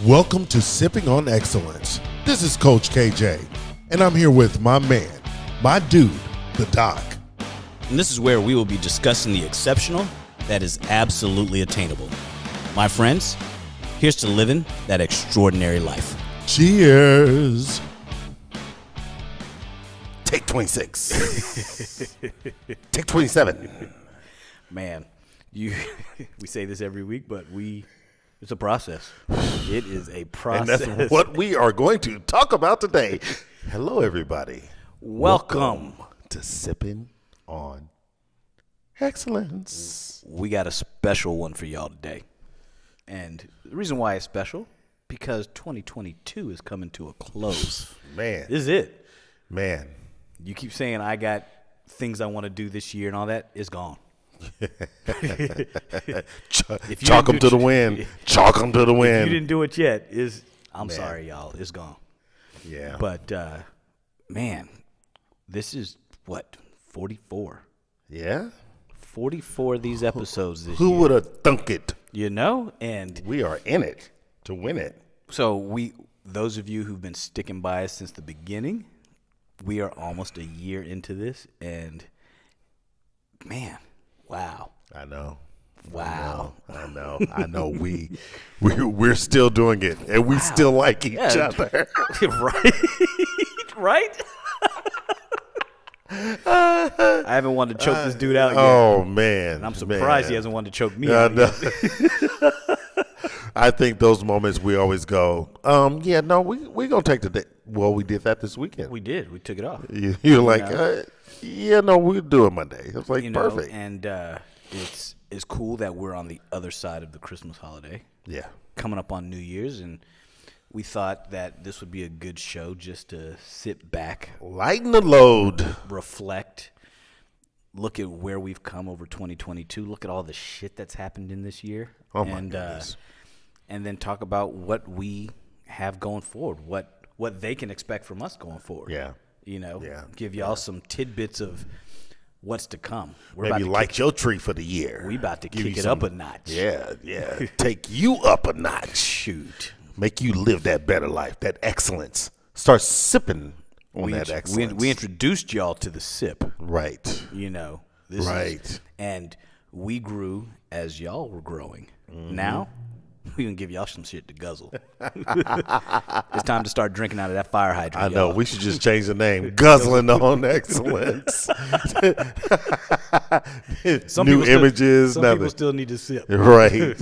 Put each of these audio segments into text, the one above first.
Welcome to Sipping on Excellence. This is Coach KJ, and I'm here with my man, my dude, the Doc. And this is where we will be discussing the exceptional that is absolutely attainable. My friends, here's to living that extraordinary life. Cheers. Take 26. Take 27. Man, we say this every week, but it's a process. It is a process. And that's what we are going to talk about today. Hello, everybody. Welcome to Sipping on Excellence. We got a special one for y'all today. And the reason why it's special, because 2022 is coming to a close. Man. This is it. Man. You keep saying I got things I want to do this year and all that. It's gone. Chalk them to the wind. Chalk them to the wind. If you didn't do it yet, I'm sorry, y'all. It's gone. Yeah. But, man, this is, 44? Yeah? 44 of these episodes this year. Who would have thunk it? You know? And we are in it to win it. So those of you who've been sticking by us since the beginning, we are almost a year into this. And, man, wow. I know. Wow. I know. We're still doing it, and we still like each other. Right? Right? I haven't wanted to choke this dude out yet. Oh, man. And I'm surprised he hasn't wanted to choke me out yet. I think those moments we always go, we're going to take the day. Well, we did that this weekend. We did. We took it off. You're like, we'll do it Monday. It's like, perfect. And it's cool that we're on the other side of the Christmas holiday. Yeah. Coming up on New Year's, and we thought that this would be a good show just to sit back, lighten the load, reflect, look at where we've come over 2022, look at all the shit that's happened in this year, and then talk about what we have going forward, what they can expect from us going forward. Yeah. Give y'all some tidbits of what's to come. Maybe light your tree for the year. We about to kick it up a notch. Yeah. Take you up a notch. Shoot. Make you live that better life, that excellence. Start sipping on that excellence. We introduced y'all to the sip. Right. And we grew as y'all were growing. Mm-hmm. Now, we going to give y'all some shit to guzzle. It's time to start drinking out of that fire hydrant. I know. We should just change the name. Guzzling on excellence. New images. Some people still need to sip. Right.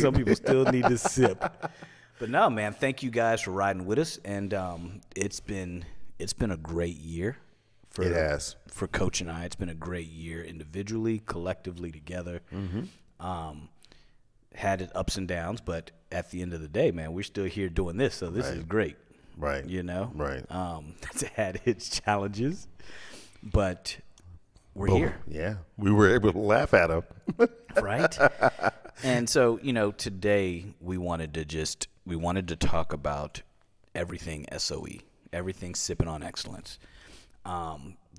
Some people still need to sip. But no, man, thank you guys for riding with us. And it's been a great year. It has. For Coach and I. It's been a great year individually, collectively, together. Mm-hmm. Had its ups and downs, but at the end of the day, man, we're still here doing this, so this is great. Right. Right. It's had its challenges, but we're here. Yeah. We were able to laugh at them. Right. And so, today we wanted to talk about everything SOE, everything Sipping on Excellence.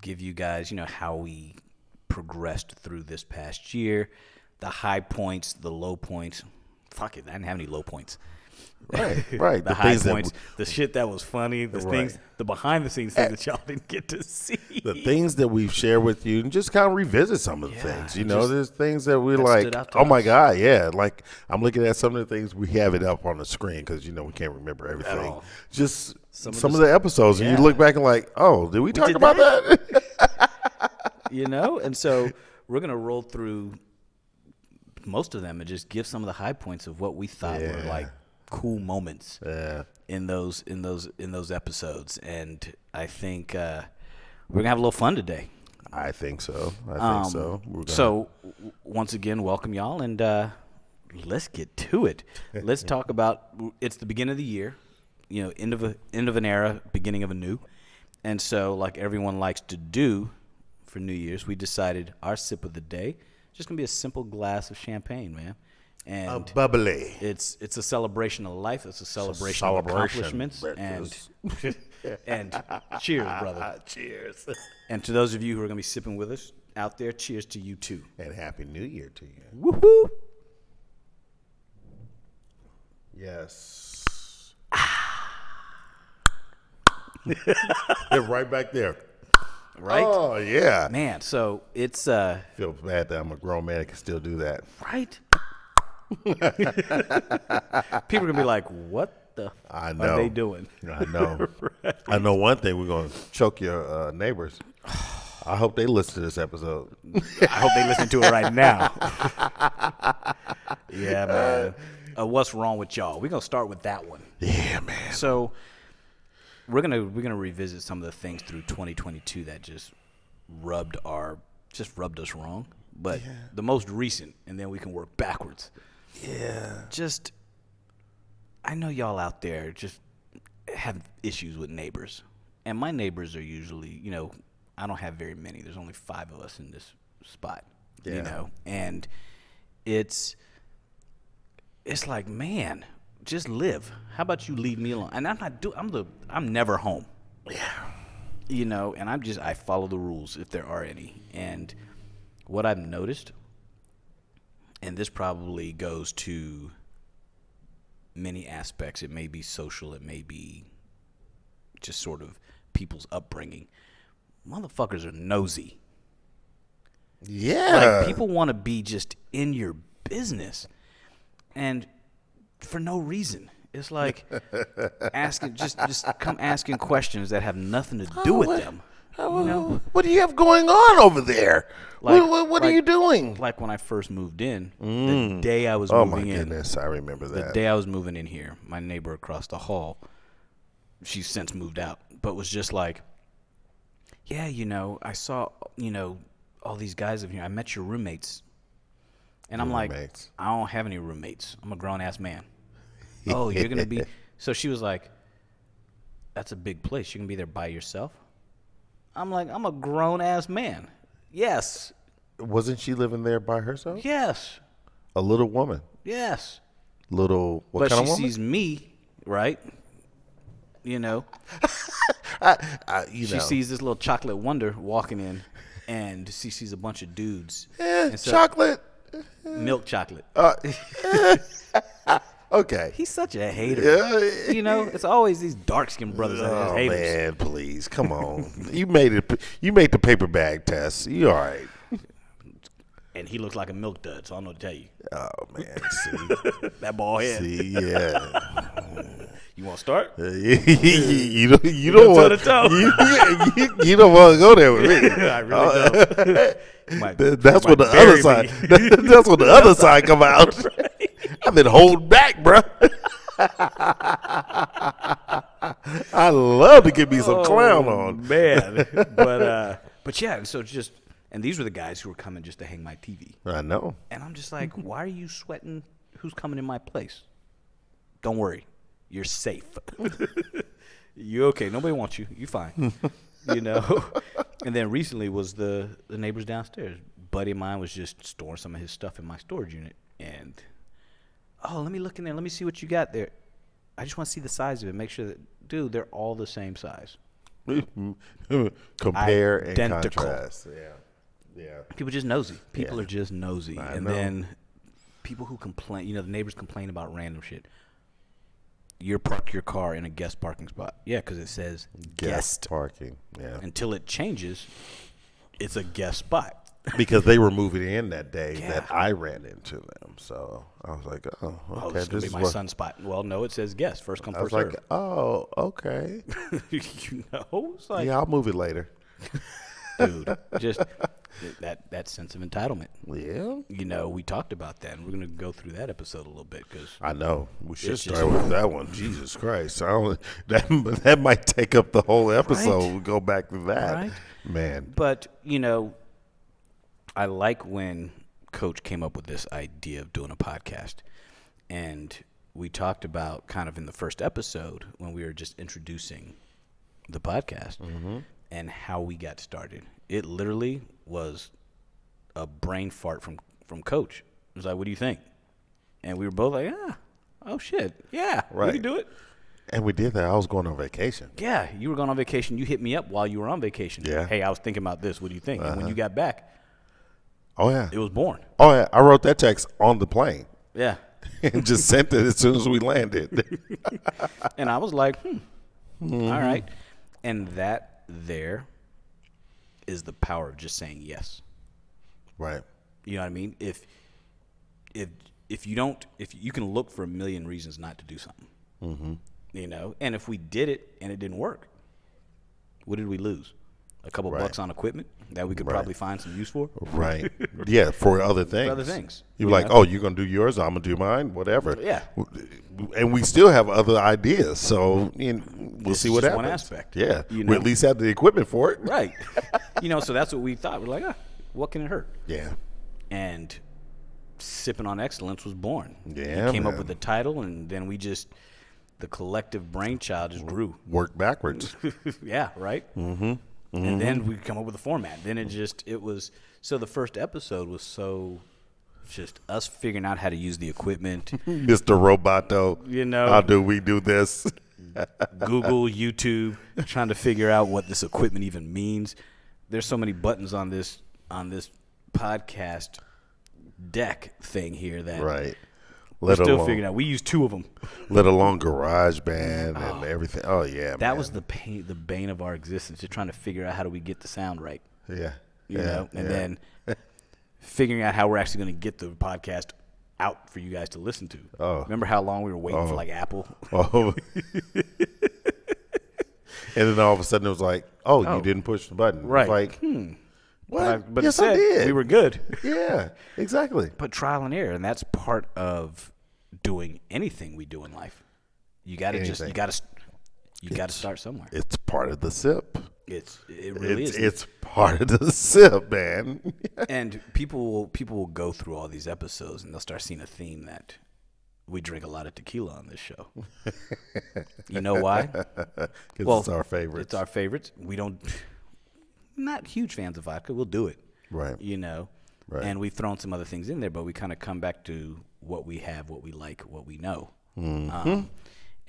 Give you guys, how we progressed through this past year. The high points, the low points. Fuck it, I didn't have any low points. Right. The high points, the shit that was funny, the things, the behind-the-scenes things that y'all didn't get to see. The things that we've shared with you, and just kind of revisit some of the things. There's things that we're like, oh my God, yeah. Like, I'm looking at some of the things, we have it up on the screen because, we can't remember everything. Just some of the episodes, and you look back and like, oh, did we talk about that? And so we're going to roll through most of them and just give some of the high points of what we thought were like cool moments in those episodes. And I think we're gonna have a little fun today. I think so. So once again, welcome y'all, and let's get to it. Let's talk about. It's the beginning of the year, end of an era, beginning of a new, and so like everyone likes to do for New Year's, we decided our sip of the day. Just gonna be a simple glass of champagne, man, and a bubbly. It's a celebration of life. It's a celebration of accomplishments, and cheers, brother. Cheers. And to those of you who are gonna be sipping with us out there, cheers to you too. And Happy New Year to you. Woohoo! Yes. They're right back there. Right? Oh, yeah. Man, so it's Feel bad that I'm a grown man that can still do that. right. People are gonna be like, "What the I know. are they doing?" I know. Right. I know one thing. We're going to choke your neighbors. I hope they listen to this episode. I hope they listen to it right now. Yeah, man. What's wrong with y'all? We're gonna start with that one. Yeah, man. So we're gonna revisit some of the things through 2022 that just rubbed us wrong. But the most recent, and then we can work backwards. Yeah. I know y'all out there just have issues with neighbors, and my neighbors are usually, I don't have very many. There's only 5 of us in this spot, and it's like, man, just live. How about you leave me alone? And I'm never home. Yeah. And I follow the rules if there are any. And what I've noticed, and this probably goes to many aspects. It may be social. It may be just sort of people's upbringing. Motherfuckers are nosy. Yeah. Like, people want to be just in your business, and for no reason. It's like asking, just come asking questions that have nothing to do with them. What do you have going on over there? What are you doing? Like when I first moved in, the day I was moving in. Oh, my goodness. I remember that. The day I was moving in here, my neighbor across the hall, she's since moved out, but was just like, yeah, I saw, all these guys in here. I met your roommates. And I'm like, I don't have any roommates. I'm a grown-ass man. Oh, you're going to be. So she was like, that's a big place. You're going to be there by yourself? I'm like, I'm a grown-ass man. Yes. Wasn't she living there by herself? Yes. A little woman? Yes. What kind of woman? But she sees me, right? She sees this little chocolate wonder walking in, and she sees a bunch of dudes. Chocolate. Milk chocolate. Okay. He's such a hater. Yeah. It's always these dark-skinned brothers that are haters. Oh, man, please. Come on. You made the paper bag test. You all right. And he looks like a milk dud, so I don't know what to tell you. Oh, man. See. That bald head. See, yeah. You want to start? You don't want to you don't want to go there with me. I really don't. That's when the other side. That's when the other side come out. I've been holding back, bro. I love to give me some clown on, man. But yeah. So just, and these were the guys who were coming just to hang my TV. I know. And I'm just like, why are you sweating? Who's coming in my place? Don't worry. You're safe. You okay? Nobody wants you. You fine. And then recently was the neighbors downstairs. Buddy of mine was just storing some of his stuff in my storage unit, and let me look in there. Let me see what you got there. I just want to see the size of it. Make sure that, dude, they're all the same size. Compare Identical. and contrast. Yeah. People just nosy. People are just nosy, I and know. then people who complain. The neighbors complain about random shit. You park your car in a guest parking spot. Yeah, because it says guest parking. Yeah. Until it changes, it's a guest spot. Because they were moving in that day that I ran into them. So I was like, oh, okay. This is going to be my son's spot. Well, no, it says guest. First come, first serve. I was like, oh, okay. It's like, yeah, I'll move it later. Dude, just that sense of entitlement. Yeah. We talked about that, and we're going to go through that episode a little bit. Cause I know. We should start with that one. Jesus Christ. That might take up the whole episode. Right? We'll go back to that. Right? Man. But, I like when Coach came up with this idea of doing a podcast. And we talked about kind of in the first episode when we were just introducing the podcast and how we got started. It literally was a brain fart from Coach. It was like, what do you think? And we were both like, oh, shit. Yeah, right. We can do it. And we did that. I was going on vacation. Yeah, you were going on vacation. You hit me up while you were on vacation. Yeah. Hey, I was thinking about this. What do you think? And when you got back, oh, yeah, it was born. Oh, yeah. I wrote that text on the plane. Yeah. And just sent it as soon as we landed. And I was like, all right. And that there is the power of just saying yes. Right. You know what I mean? If you can look for a million reasons not to do something, you know, and if we did it and it didn't work, what did we lose? A couple bucks on equipment that we could probably find some use for. Right. Yeah, for other things. For other things. You're like, oh, you're going to do yours, I'm going to do mine, whatever. Yeah. And we still have other ideas, so we'll see what happens. One aspect. Yeah. You know? We at least have the equipment for it. Right. You know, so that's what we thought. We're like, what can it hurt? Yeah. And Sippin' on Excellence was born. Yeah, we came up with the title, and then the collective brainchild just grew. Work backwards. Yeah, right? Mm-hmm. And then we come up with a format. Then it was, so the first episode was so just us figuring out how to use the equipment. Mr. Roboto. You know. How do we do this? Google, YouTube, trying to figure out what this equipment even means. There's so many buttons on this podcast deck thing here that we're still figuring out. We use 2 of them. Let alone GarageBand and everything. Oh yeah, that was the bane of our existence, just trying to figure out how do we get the sound right. Yeah, you know, and then figuring out how we're actually going to get the podcast out for you guys to listen to. Oh, remember how long we were waiting for like Apple? Oh, and then all of a sudden it was like, you didn't push the button. Right? Like, what? But yes, I did. We were good. Yeah, exactly. But trial and error, and that's part of doing anything we do in life. You got to start somewhere. It's part of the sip. It really is. It's part of the sip, man. And people will go through all these episodes and they'll start seeing a theme that we drink a lot of tequila on this show. You know why? Because it's our favorites. It's our favorites. Not huge fans of vodka. We'll do it. Right. You know. Right. And we've thrown some other things in there, but we kind of come back to what we have, what we like, what we know. Mm-hmm.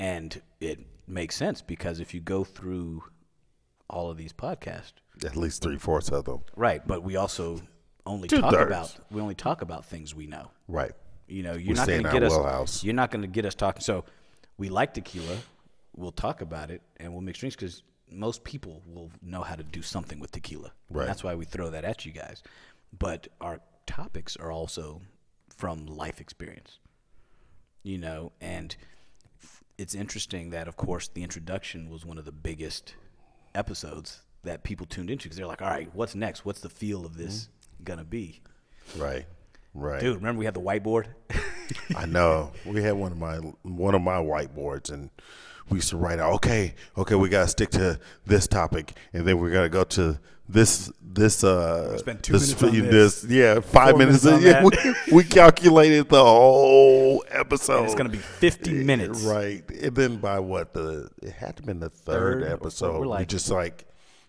And it makes sense because if you go through all of these podcasts, at least 3/4 of them, right? But we also only talk about things we know, right? You know, you're not going to get us. You're not going to get us talking. So we like tequila. We'll talk about it and we'll mix drinks because most people will know how to do something with tequila. Right. That's why we throw that at you guys. But our topics are also from life experience, you know, and it's interesting that, of course, the introduction was one of the biggest episodes that people tuned into because they're like, all right, what's next? What's the feel of this going to be? Right. Dude, remember we had the whiteboard? I know. We had one of my whiteboards, and we used to write out, okay, we got to stick to this topic, and then we got to go to this spend 2 minutes on this. 5 minutes on that. We calculated the whole episode. And it's going to be 50 minutes. Right. And then by it had to have been the third episode. We just like,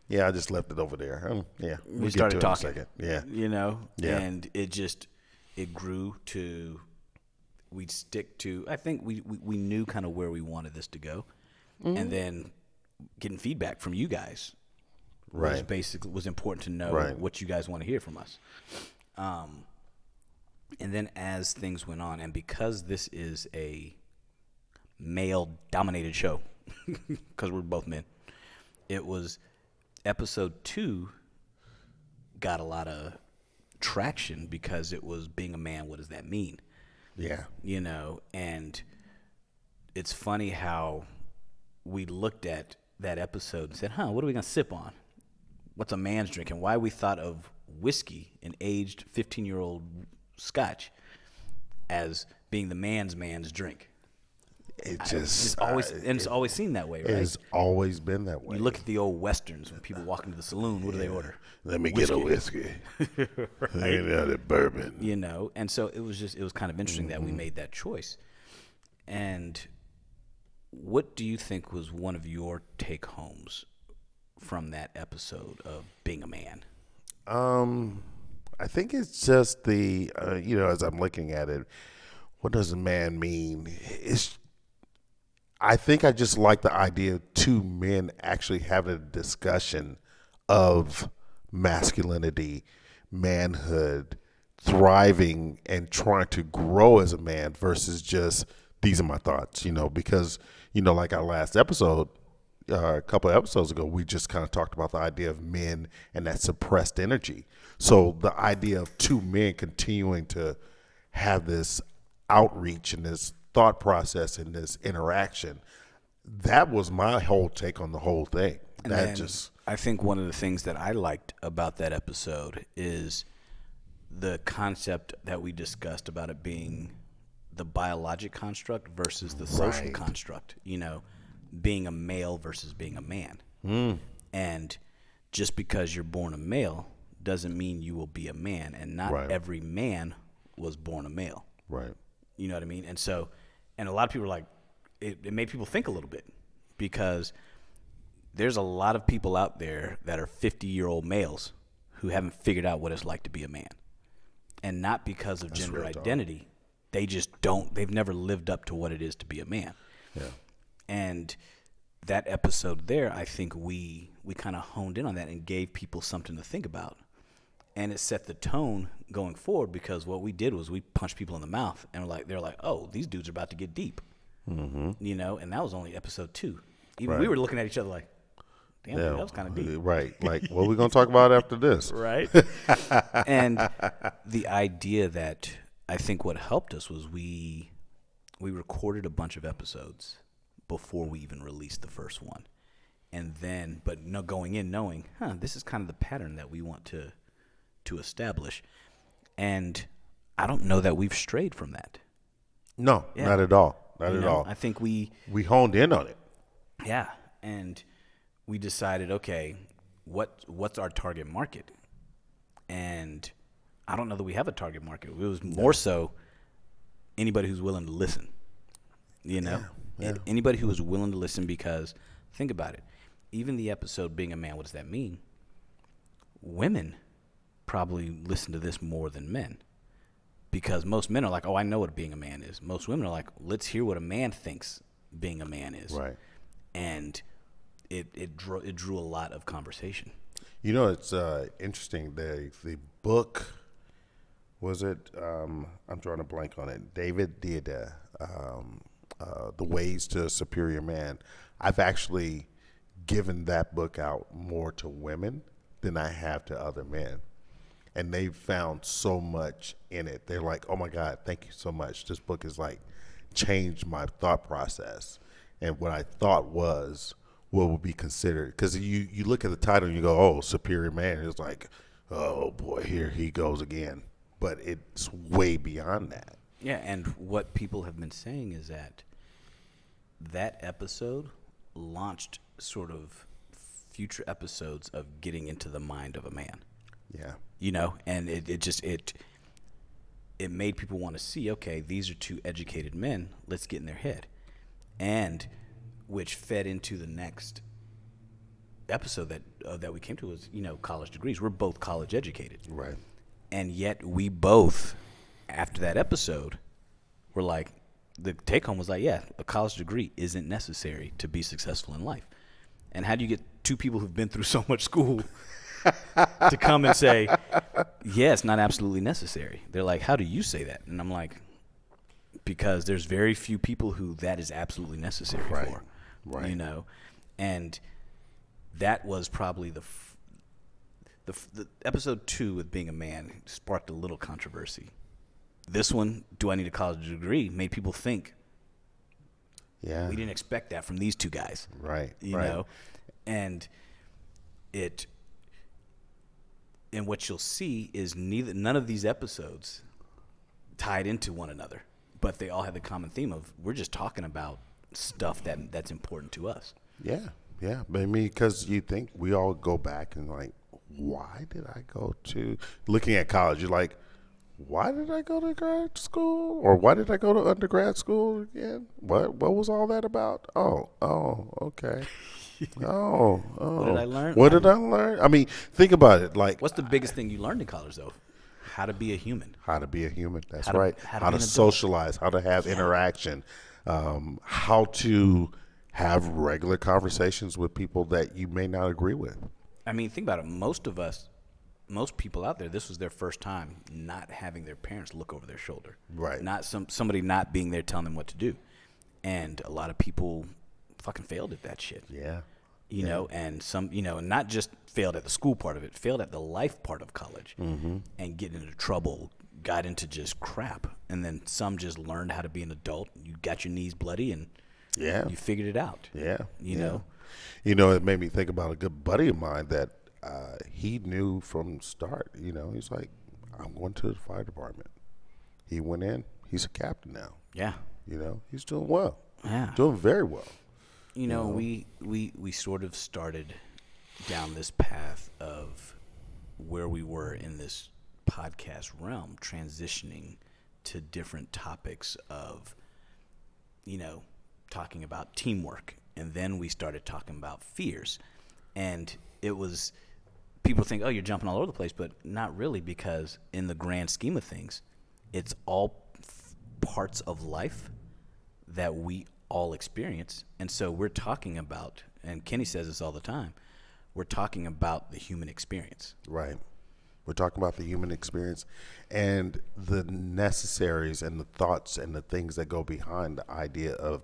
I just left it over there. We started talking. In a second. Yeah. You know? Yeah. And it grew to, we'd stick to, I think we knew kind of where we wanted this to go. Mm-hmm. And then getting feedback from you guys. Right. Was important to know what you guys want to hear from us. And then as things went on, and because this is a male-dominated show, because we're both men, it was episode 2 got a lot of traction because it was being a man, what does that mean? Yeah. You know, and it's funny how we looked at that episode and said, what are we going to sip on? What's a man's drink? And why we thought of whiskey, an aged 15-year-old scotch, as being the man's drink. It's always seemed that way, right? It's always been that way. You look at the old westerns when people walk into the saloon. What do they order? Let me get a whiskey. Right? Ain't out of bourbon. You know, and so it was kind of interesting that we made that choice. And what do you think was one of your take homes from that episode of being a man? I think it's just the as I'm looking at it, what does a man mean? I think I just like the idea of 2 men actually having a discussion of masculinity, manhood, thriving, and trying to grow as a man versus just these are my thoughts, because like our last episode, a couple of episodes ago, we just kind of talked about the idea of men and that suppressed energy. So the idea of two men continuing to have this outreach and this thought process and this interaction, that was my whole take on the whole thing. I think one of the things that I liked about that episode is the concept that we discussed about it being the biologic construct versus the social construct, being a male versus being a man. And just because you're born a male doesn't mean you will be a man, and not every man was born a male. Right. You know what I mean? And so, and a lot of people are like, it made people think a little bit, because there's a lot of people out there that are 50-year-old males who haven't figured out what it's like to be a man. And not because of gender identity. They just they've never lived up to what it is to be a man. Yeah. And that episode there, I think we kind of honed in on that and gave people something to think about. And it set the tone going forward, because what we did was we punched people in the mouth, and they're like, oh, these dudes are about to get deep. And that was only episode 2. Even we were looking at each other like, damn, dude, that was kind of deep. Right. Like, what are we going to talk about after this? Right. And the idea that I think what helped us was we recorded a bunch of episodes before we even released the first one. And then, going in knowing, this is kind of the pattern that we want to establish. And I don't know that we've strayed from that. No, not at all. Not at all. I think we honed in on it. Yeah. And we decided, okay, what's our target market? And I don't know that we have a target market. It was more so anybody who's willing to listen, anybody who is willing to listen, because think about it. Even the episode being a man, what does that mean? Women probably listen to this more than men, because most men are like, oh, I know what being a man is. Most women are like, let's hear what a man thinks being a man is. Right. And it drew a lot of conversation. It's interesting. The book, was it? I'm drawing a blank on it. David did The Ways to a Superior Man. I've actually given that book out more to women than I have to other men. And they've found so much in it. They're like, oh my God, thank you so much. This book has changed my thought process. And what I thought was what would be considered, because you look at the title and you go, oh, Superior Man. It's like, oh boy, here he goes again. But it's way beyond that. Yeah, and what people have been saying is that episode launched sort of future episodes of getting into the mind of a man. Yeah. And it made people want to see, okay, these are two educated men. Let's get in their head. And which fed into the next episode that we came to was, college degrees. We're both college educated. Right. And yet we both, after that episode, were like, the take home was like, yeah, a college degree isn't necessary to be successful in life. And how do you get two people who've been through so much school to come and say, yeah, it's not absolutely necessary? They're like, how do you say that? And I'm like, because there's very few people who that is absolutely necessary for. Right. And that was probably the episode 2 with being a man sparked a little controversy. This one, do I need a college degree, made people think, yeah, we didn't expect that from these two guys. Right. You know? And what you'll see is none of these episodes tied into one another, but they all have the common theme of we're just talking about stuff that's important to us. Yeah. But I mean, because you think we all go back and like, why did I go to looking at college? You're like, why did I go to grad school, or why did I go to undergrad school again? What was all that about? Oh, okay. What did I learn? What did I learn? I mean, think about it. Like, what's the biggest thing you learned in college, though? How to be a human. How to be a human. That's right. How to socialize. How to have interaction. How to have regular conversations with people that you may not agree with. I mean, think about it. Most people out there, this was their first time not having their parents look over their shoulder. Right. Not somebody not being there telling them what to do. And a lot of people fucking failed at that shit. Yeah. you know, and some, you know, not just failed at the school part of it, failed at the life part of college, and get into trouble, got into just crap, and then some just learned how to be an adult. You got your knees bloody, and you figured it out. You know. You know, it made me think about a good buddy of mine that he knew from the start. You know, he's like, I'm going to the fire department. He went in. He's a captain now. Yeah. You know, he's doing well. Yeah. Doing very well. You know, we sort of started down this path of where we were in this podcast realm, transitioning to different topics of, you know, talking about teamwork. And then we started talking about fears. And it was, people think, oh, you're jumping all over the place, but not really, because in the grand scheme of things, it's all parts of life that we all experience. And so we're talking about, and Kenny says this all the time, we're talking about the human experience. Right. We're talking about the human experience and the necessaries and the thoughts and the things that go behind the idea of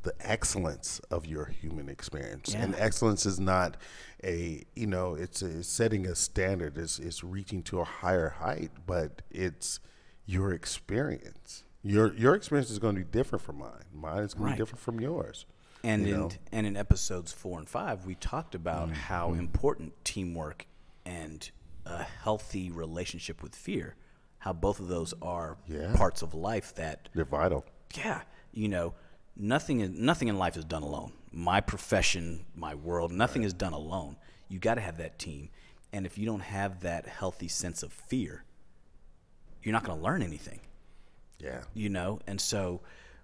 the excellence of your human experience. And excellence is not a, you know, it's setting a standard. It's reaching to a higher height, but it's your experience. Your experience is going to be different from mine. Mine is going to be different from yours. And in episodes 4 and 5, we talked about how important teamwork and a healthy relationship with fear, how both of those are parts of life that they're vital. Yeah, you know, nothing in life is done alone. My profession, my world, nothing is done alone. You got to have that team, and if you don't have that healthy sense of fear, you're not going to learn anything. Yeah, you know, and so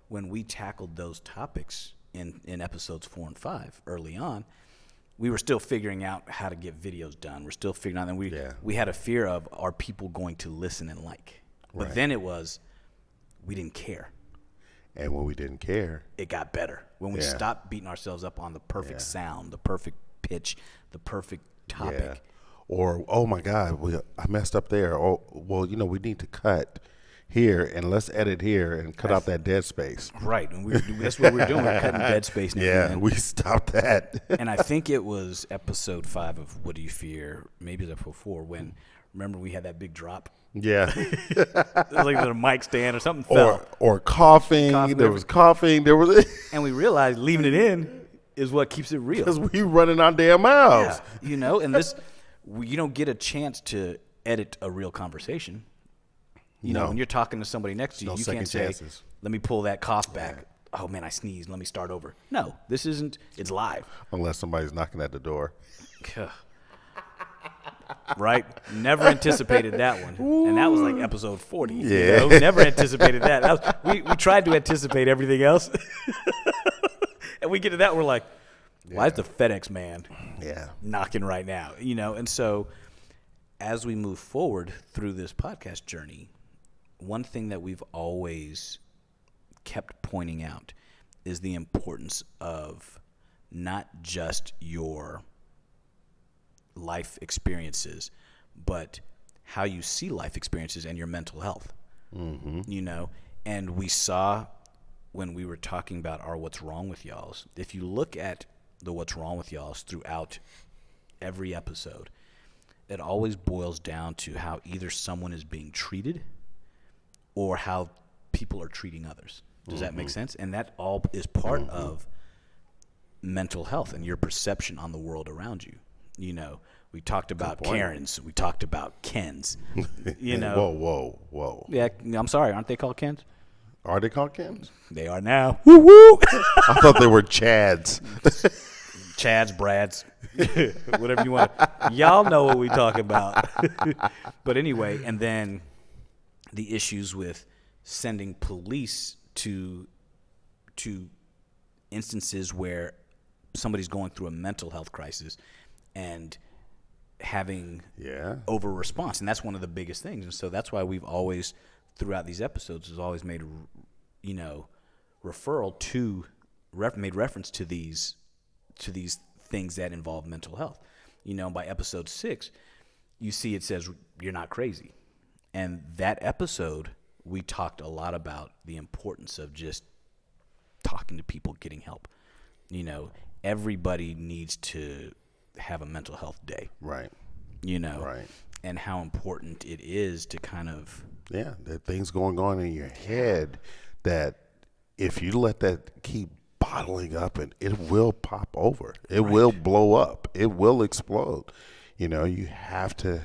when we tackled those topics in episodes 4 and 5 early on, we were still figuring out how to get videos done. We're still figuring out, and we had a fear of, are people going to listen and like? But then it was, we didn't care. And when we didn't care, it got better. When we stopped beating ourselves up on the perfect sound, the perfect pitch, the perfect topic. Yeah. Or, oh my God, I messed up there. Oh, well, you know, we need to cut here and let's edit here and cut out that dead space. Right. And that's what we're doing. We're cutting dead space now. Yeah, we stopped that. And I think it was episode 5 of What Do You Fear? Maybe it was episode 4 when, remember, we had that big drop? Yeah. It was like a mic stand or something fell. Or coughing. There was coughing. There was. And we realized leaving it in is what keeps it real. Because we running our damn mouths. Yeah, you know, and this, you don't get a chance to edit a real conversation. You know, when you're talking to somebody next to you, you can't say, let me pull that cough back. Oh, man, I sneezed. Let me start over. No, this isn't. It's live. Unless somebody's knocking at the door. Right? Never anticipated that one. Ooh. And that was like episode 40. Yeah. You know? Never anticipated that. We tried to anticipate everything else. And we get to that, and we're like, why is the FedEx man knocking right now? You know, and so as we move forward through this podcast journey, one thing that we've always kept pointing out is the importance of not just your life experiences, but how you see life experiences and your mental health. You know, and we saw when we were talking about our What's Wrong with Y'alls, if you look at the What's Wrong with Y'alls throughout every episode, it always boils down to how either someone is being treated or how people are treating others. Does that make sense? And that all is part of mental health and your perception on the world around you. You know, we talked about Karens. We talked about Kens. You know. Whoa. Yeah, I'm sorry. Aren't they called Kens? Are they called Kens? They are now. Woo woo. I thought they were Chads. Chads, Brads, whatever you want. Y'all know what we talk about. But anyway, and then the issues with sending police to instances where somebody's going through a mental health crisis and having over response. And that's one of the biggest things. And so that's why we've always, throughout these episodes, has always made, you know, made reference to these things that involve mental health. You know, by episode 6, you see it says, you're not crazy. And that episode, we talked a lot about the importance of just talking to people, getting help, you know, everybody needs to have a mental health day. Right. Right. And how important it is to kind of. Yeah, there are things going on in your head that if you let that keep bottling up, and it will pop over. It will blow up. It will explode. You have to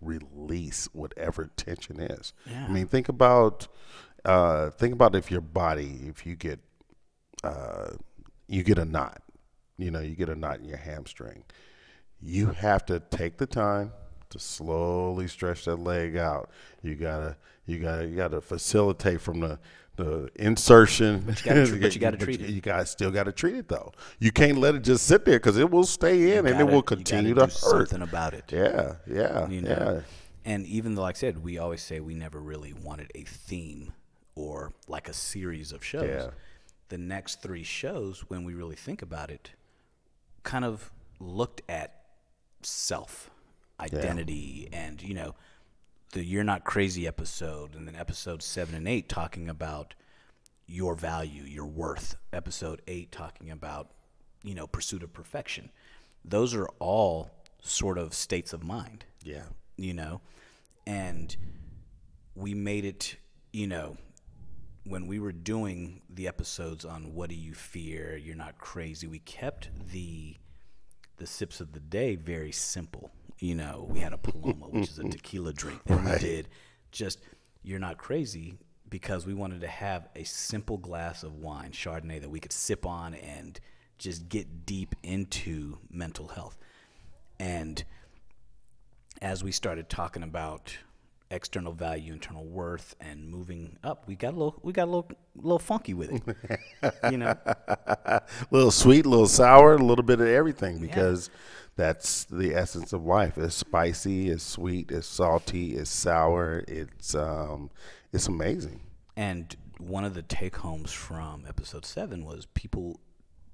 release whatever tension is. Yeah. I mean, think about if your body, if you get a knot, you get a knot in your hamstring. You have to take the time to slowly stretch that leg out. You gotta facilitate from the insertion. But you gotta treat it. You still gotta treat it though. You can't let it just sit there because it will stay in and it will continue to hurt. Something about it. Yeah. And even though, like I said, we always say we never really wanted a theme or like a series of shows. Yeah. The next 3 shows, when we really think about it, kind of looked at self, identity, and, the You're Not Crazy episode, and then episodes 7 and 8 talking about your value, your worth. Episode 8 talking about, pursuit of perfection. Those are all sort of states of mind. Yeah. And we made it, when we were doing the episodes on what do you fear, you're not crazy, we kept the sips of the day very simple. We had a Paloma, which is a tequila drink that we did just you're not crazy because we wanted to have a simple glass of wine, Chardonnay, that we could sip on and just get deep into mental health. And as we started talking about external value, internal worth, and moving up, we got a little funky with it. A little sweet, a little sour, a little bit of everything, because that's the essence of life. It's spicy, it's sweet, it's salty, it's sour. It's amazing. And one of the take homes from episode 7 was people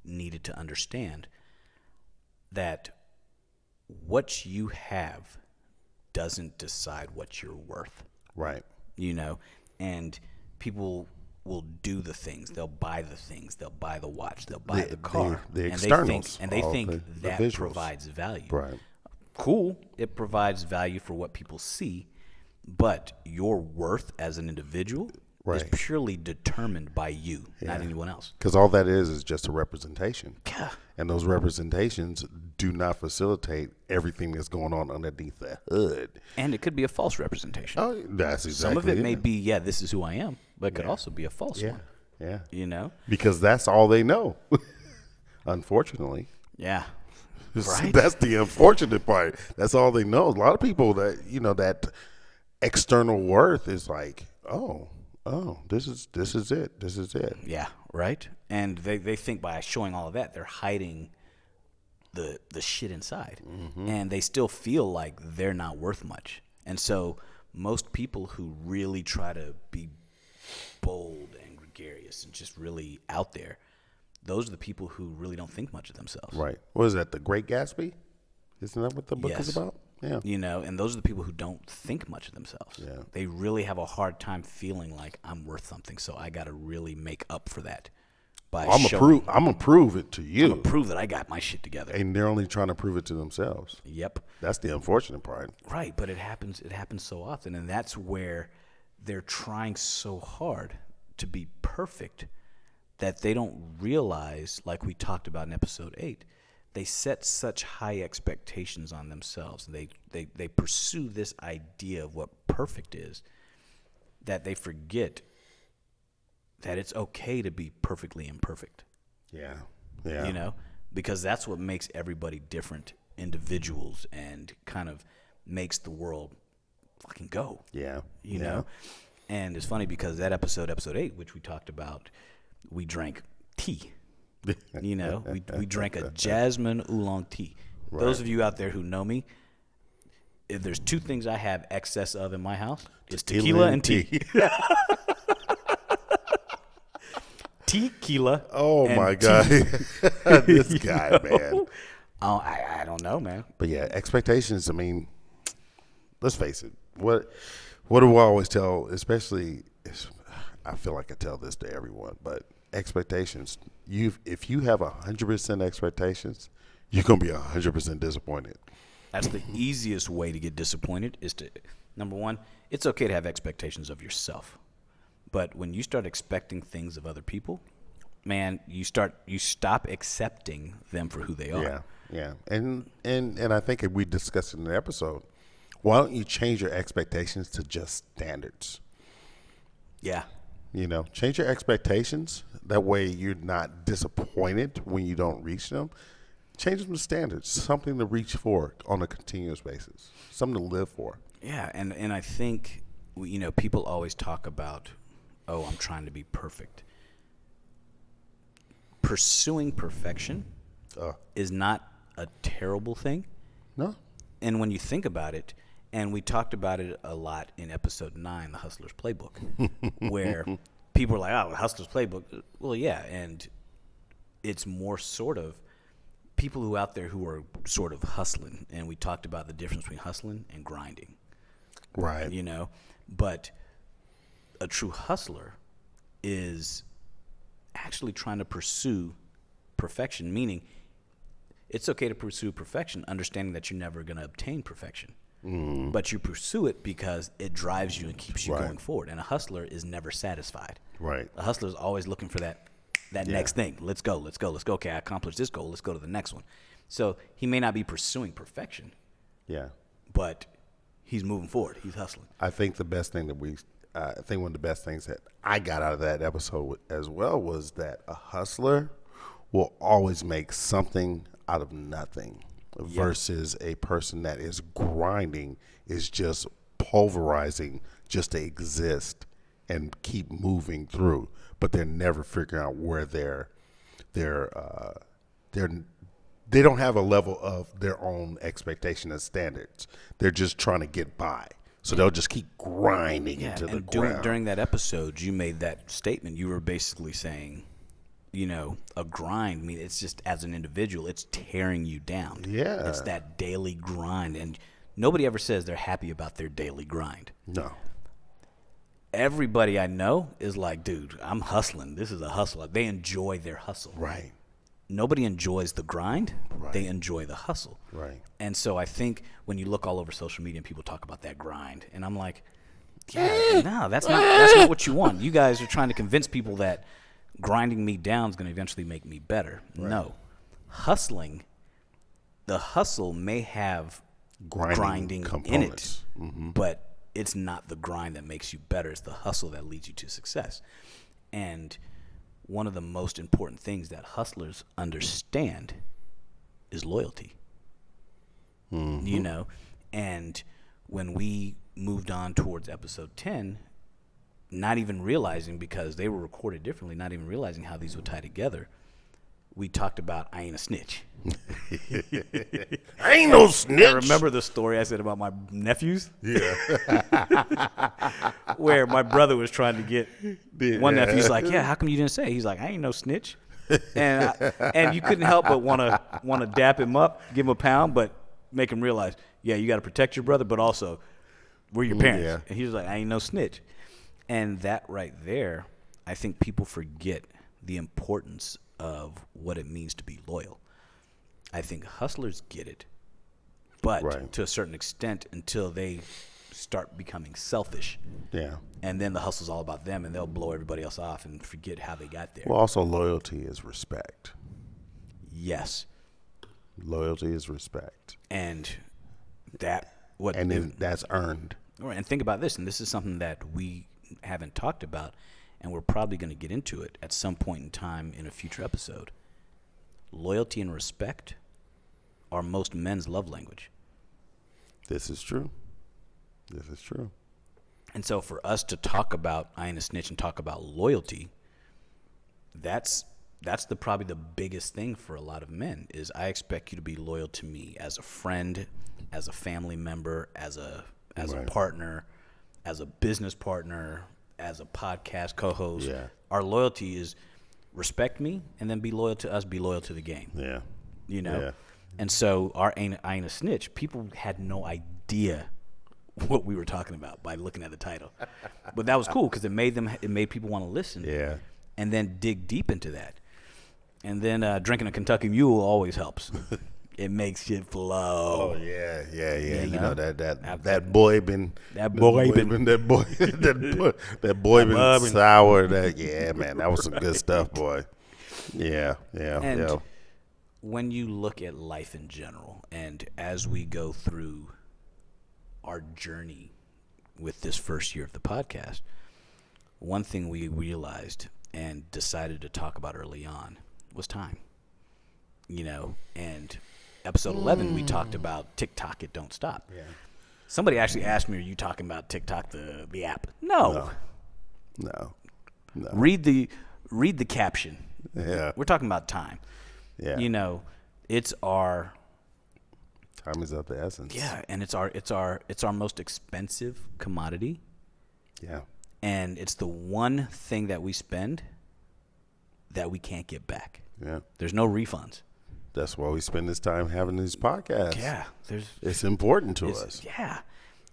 needed to understand that what you have doesn't decide what you're worth. Right. And people will do the things. They'll buy the things. They'll buy the watch. They'll buy the car. The externals. And they think the that visuals provides value. Right. Cool. It provides value for what people see, but your worth as an individual is purely determined by you, not anyone else. Because all that is just a representation. Yeah. And those representations do not facilitate everything that's going on underneath the hood. And it could be a false representation. Oh, that's exactly Some of it may be, this is who I am, but it could also be a false one. Yeah. Because that's all they know, unfortunately. Yeah. Right. That's the unfortunate part. That's all they know. A lot of people that, that external worth is like, oh, this is it. This is it. Yeah, right. And they think by showing all of that, they're hiding the shit inside. Mm-hmm. And they still feel like they're not worth much. And so most people who really try to be bold and gregarious and just really out there, those are the people who really don't think much of themselves. Right. What is that, The Great Gatsby? Isn't that what the book is about? Yeah. And those are the people who don't think much of themselves. Yeah. They really have a hard time feeling like I'm worth something, so I got to really make up for that by showing. I'm going to prove it to you. I'm going to prove that I got my shit together. And they're only trying to prove it to themselves. Yep. That's the unfortunate part. Right, but it happens so often, and that's where they're trying so hard to be perfect that they don't realize, like we talked about in episode 8, they set such high expectations on themselves. They pursue this idea of what perfect is, that they forget that it's okay to be perfectly imperfect. Yeah. Because that's what makes everybody different individuals and kind of makes the world fucking go. Yeah. You know? And it's funny because that episode 8, which we talked about, we drank tea. We drank a jasmine oolong tea. Right. Those of you out there who know me, if there's 2 things I have excess of in my house, it's tequila and tea. Tequila. Oh my God. This guy, man. Oh, I don't know, man. But yeah, expectations, I mean, let's face it. What do I always tell, especially, I feel like I tell this to everyone, but expectations. If you have 100% expectations, you're gonna be 100% disappointed. That's the easiest way to get disappointed is to, number one, it's okay to have expectations of yourself. But when you start expecting things of other people, man, you stop accepting them for who they are. Yeah. And I think we discussed in the episode, why don't you change your expectations to just standards? Yeah. Change your expectations. That way you're not disappointed when you don't reach them. Change them to standards, something to reach for on a continuous basis, something to live for. Yeah, and I think, people always talk about, I'm trying to be perfect. Pursuing perfection is not a terrible thing. No. And when you think about it, and we talked about it a lot in episode 9, The Hustler's Playbook, where people are like, Hustler's Playbook. Well, yeah, and it's more sort of people who out there who are sort of hustling, and we talked about the difference between hustling and grinding. Right. But a true hustler is actually trying to pursue perfection, meaning it's okay to pursue perfection, understanding that you're never going to obtain perfection. But you pursue it because it drives you and keeps you going forward. And a hustler is never satisfied. Right. A hustler is always looking for that next thing. Let's go. Okay, I accomplished this goal. Let's go to the next one. So he may not be pursuing perfection. Yeah. But he's moving forward. He's hustling. I think the best thing I think one of the best things that I got out of that episode as well was that a hustler will always make something out of nothing versus a person that is grinding, is just pulverizing just to exist and keep moving through, but they're never figuring out where they don't have a level of their own expectation and standards. They're just trying to get by. So they'll just keep grinding into the ground. During that episode, you made that statement. You were basically saying, a grind. I mean, it's just as an individual, it's tearing you down. Yeah. It's that daily grind. And nobody ever says they're happy about their daily grind. No. Everybody I know is like, dude, I'm hustling. This is a hustle. They enjoy their hustle. Right. Nobody enjoys the grind. Right. They enjoy the hustle. Right. And so I think when you look all over social media and people talk about that grind, and I'm like, yeah, no, that's not what you want. You guys are trying to convince people that grinding me down is going to eventually make me better. Right. No. The hustle may have grinding in it, but it's not the grind that makes you better. It's the hustle that leads you to success. And one of the most important things that hustlers understand is loyalty. And when we moved on towards episode 10, not even realizing, because they were recorded differently, not even realizing how these would tie together, we talked about I ain't a snitch. I ain't no snitch. I remember the story I said about my nephews? Yeah. Where my brother was trying to get one nephew's like, yeah, how come you didn't say? He's like, I ain't no snitch. And you couldn't help but want to dap him up, give him a pound, but make him realize, yeah, you got to protect your brother, but also we're your parents. Yeah. And he was like, I ain't no snitch. And that right there, I think people forget the importance of what it means to be loyal. I think hustlers get it, but to a certain extent until they start becoming selfish. Yeah. And then the hustle's all about them, and they'll blow everybody else off and forget how they got there. Well, also loyalty is respect. Yes. Loyalty is respect. And that's earned. All right, and think about this, and this is something that we haven't talked about, and we're probably going to get into it at some point in time in a future episode. Loyalty and respect are most men's love language. This is true. And so for us to talk about I ain't a snitch and talk about loyalty, that's probably the biggest thing for a lot of men is I expect you to be loyal to me as a friend, as a family member, as a partner, as a business partner, as a podcast co-host. Yeah. Our loyalty is respect me and then be loyal to us, be loyal to the game. Yeah. Yeah. And so our I ain't a snitch, people had no idea what we were talking about by looking at the title. But that was cool because it made people want to listen. Yeah. and then dig deep into that. And then drinking a Kentucky Mule always helps. It makes it flow. Oh yeah. You know that boy been sour. Man, that was some good stuff, boy. Yeah. And when you look at life in general, and as we go through our journey with this first year of the podcast, one thing we realized and decided to talk about early on was time. And episode 11, we talked about TikTok, it don't stop. Yeah. Somebody actually asked me, are you talking about TikTok, the app? No. Read the caption. Yeah. We're talking about time. Yeah. It's our time is of the essence. Yeah, and it's our most expensive commodity. Yeah. And it's the one thing that we spend that we can't get back. Yeah. There's no refunds. That's why we spend this time having these podcasts. Yeah. It's important to us. Yeah.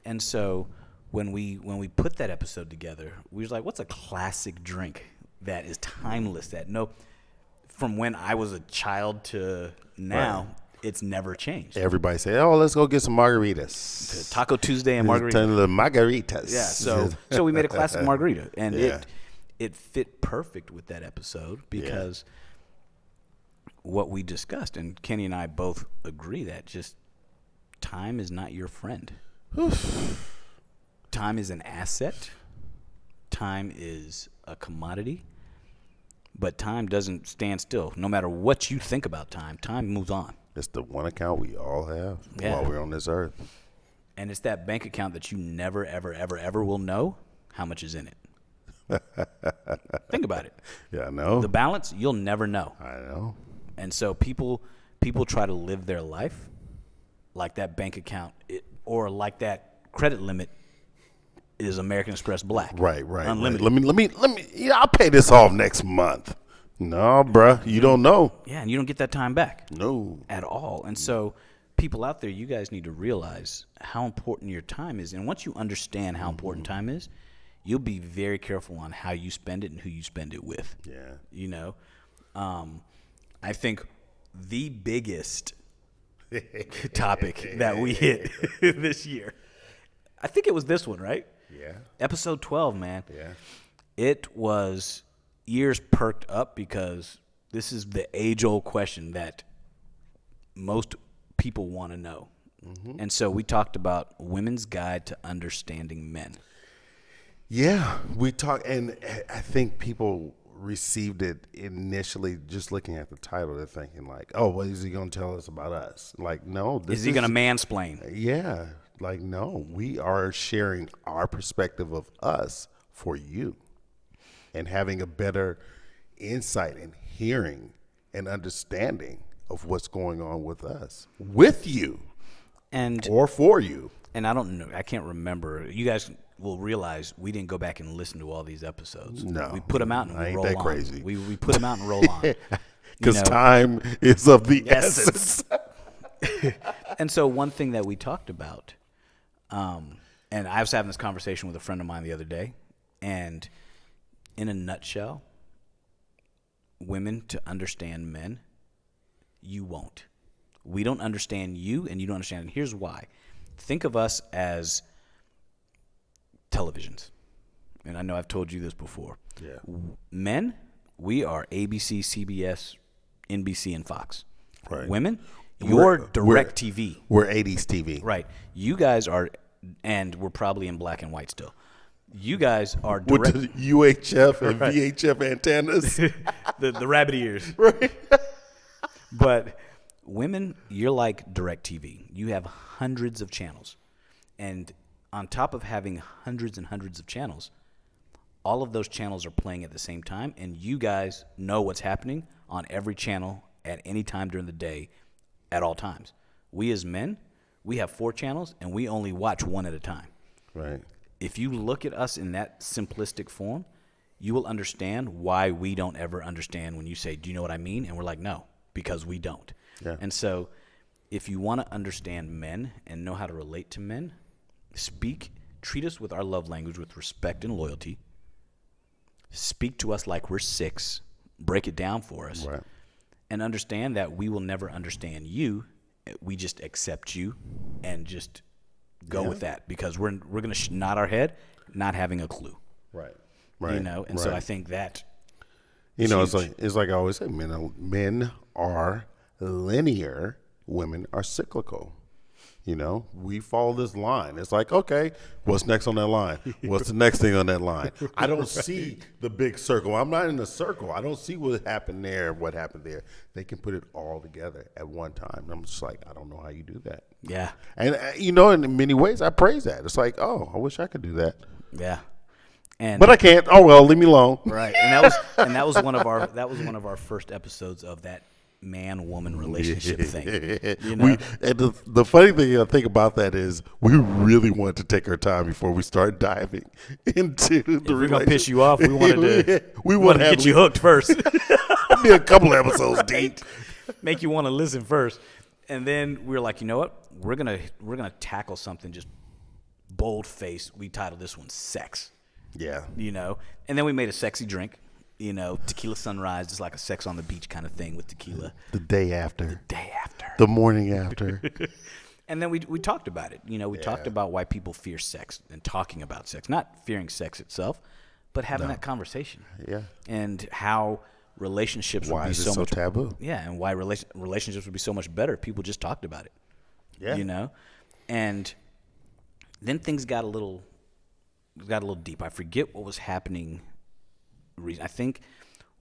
And so when we put that episode together, we was like, what's a classic drink that is timeless, from when I was a child to now, right. It's never changed. Everybody say, "Oh, let's go get some margaritas." Taco Tuesday and margarita. The margaritas. Yeah. So we made a classic margarita, and it fit perfect with that episode because what we discussed, and Kenny and I both agree that just time is not your friend. Time is an asset. Time is a commodity. But time doesn't stand still. No matter what you think about time, time moves on. It's the one account we all have while we're on this earth. And it's that bank account that you never, ever, ever, ever will know how much is in it. Think about it. Yeah, I know. The balance, you'll never know. I know. And so people try to live their life like that bank account or like that credit limit is American Express Black. Right. Unlimited. Let me. I'll pay this off next month. No, bruh, you don't know. Yeah, and you don't get that time back. No, at all. And so, people out there, you guys need to realize how important your time is. And once you understand how important time is, you'll be very careful on how you spend it and who you spend it with. Yeah. I think the biggest topic that we hit this year, I think it was this one, right? Yeah. Episode 12, man. Yeah. It was ears perked up because this is the age-old question that most people want to know. Mm-hmm. And so we talked about Women's Guide to Understanding Men. Yeah, we talked, and I think people received it initially just looking at the title. They're thinking like, oh, what is he going to tell us about us? Like, no. Is he going to mansplain? Yeah. Like, no, we are sharing our perspective of us for you and having a better insight and hearing and understanding of what's going on with us, with you, or for you. And I don't know, I can't remember. You guys will realize we didn't go back and listen to all these episodes. No. We put them out and we roll on. Ain't that crazy. We put them out and roll on. Because time is of the essence. And so one thing that we talked about, and I was having this conversation with a friend of mine the other day, and in a nutshell, women to understand men, you won't. We don't understand you, and you don't understand. And here's why. Think of us as televisions. And I know I've told you this before. Yeah. Men, we are ABC, CBS, NBC, and Fox. Right. Women, you're direct TV. We're 80s TV. Right. You guys are, and we're probably in black and white still. You guys are direct. With the UHF and VHF antennas. the rabbit ears. Right. But women, you're like direct TV. You have hundreds of channels. And on top of having hundreds and hundreds of channels, all of those channels are playing at the same time, and you guys know what's happening on every channel at any time during the day at all times. We as men, we have 4 channels, and we only watch one at a time. Right. If you look at us in that simplistic form, you will understand why we don't ever understand when you say, do you know what I mean? And we're like, no, because we don't. Yeah. And so if you want to understand men and know how to relate to men, treat us with our love language with respect and loyalty. speak to us like we're 6, break it down for us, Right. and understand that we will never understand you. We just accept you and just go with that, because we're going to nod our head, not having a clue. Right. And so I think that, it's like I always say, men are linear, women are cyclical. We follow this line. It's like, okay, what's next on that line? What's the next thing on that line? I don't see the big circle. I'm not in the circle. I don't see what happened there, what happened there. They can put it all together at one time. And I'm just like, I don't know how you do that. Yeah. And, in many ways, I praise that. It's like, oh, I wish I could do that. Yeah. But I can't. Oh, well, leave me alone. Right. And that was one of our first episodes of that man-woman relationship thing. And the funny thing I think about that is we really wanted to take our time before we start diving into the relationship. We're gonna piss you off. We wanted to get you hooked first. Be a couple episodes deep. Make you want to listen first, and then we were like, you know what? We're gonna tackle something just bold-faced. We titled this one "Sex." Yeah. And then we made a sexy drink. Tequila sunrise is like a sex on the beach kind of thing with tequila. The day after. The morning after. And then we talked about it. We talked about why people fear sex and talking about sex. Not fearing sex itself, but having that conversation. Yeah. And how relationships would be so much taboo. Yeah, and why relationships would be so much better if people just talked about it. Yeah. And then things got a little deep. I forget what was happening. I think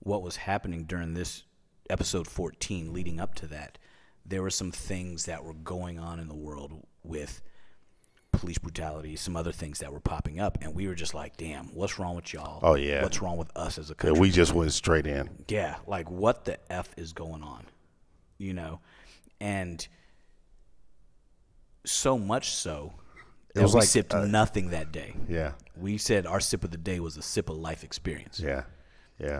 what was happening during this episode 14 leading up to that, there were some things that were going on in the world with police brutality, some other things that were popping up, and we were just like, damn, what's wrong with y'all? Oh, yeah. What's wrong with us as a country? Yeah, we just went straight in. Yeah, like what the F is going on? And so much so that we sipped nothing that day. Yeah. We said our sip of the day was a sip of life experience. Yeah.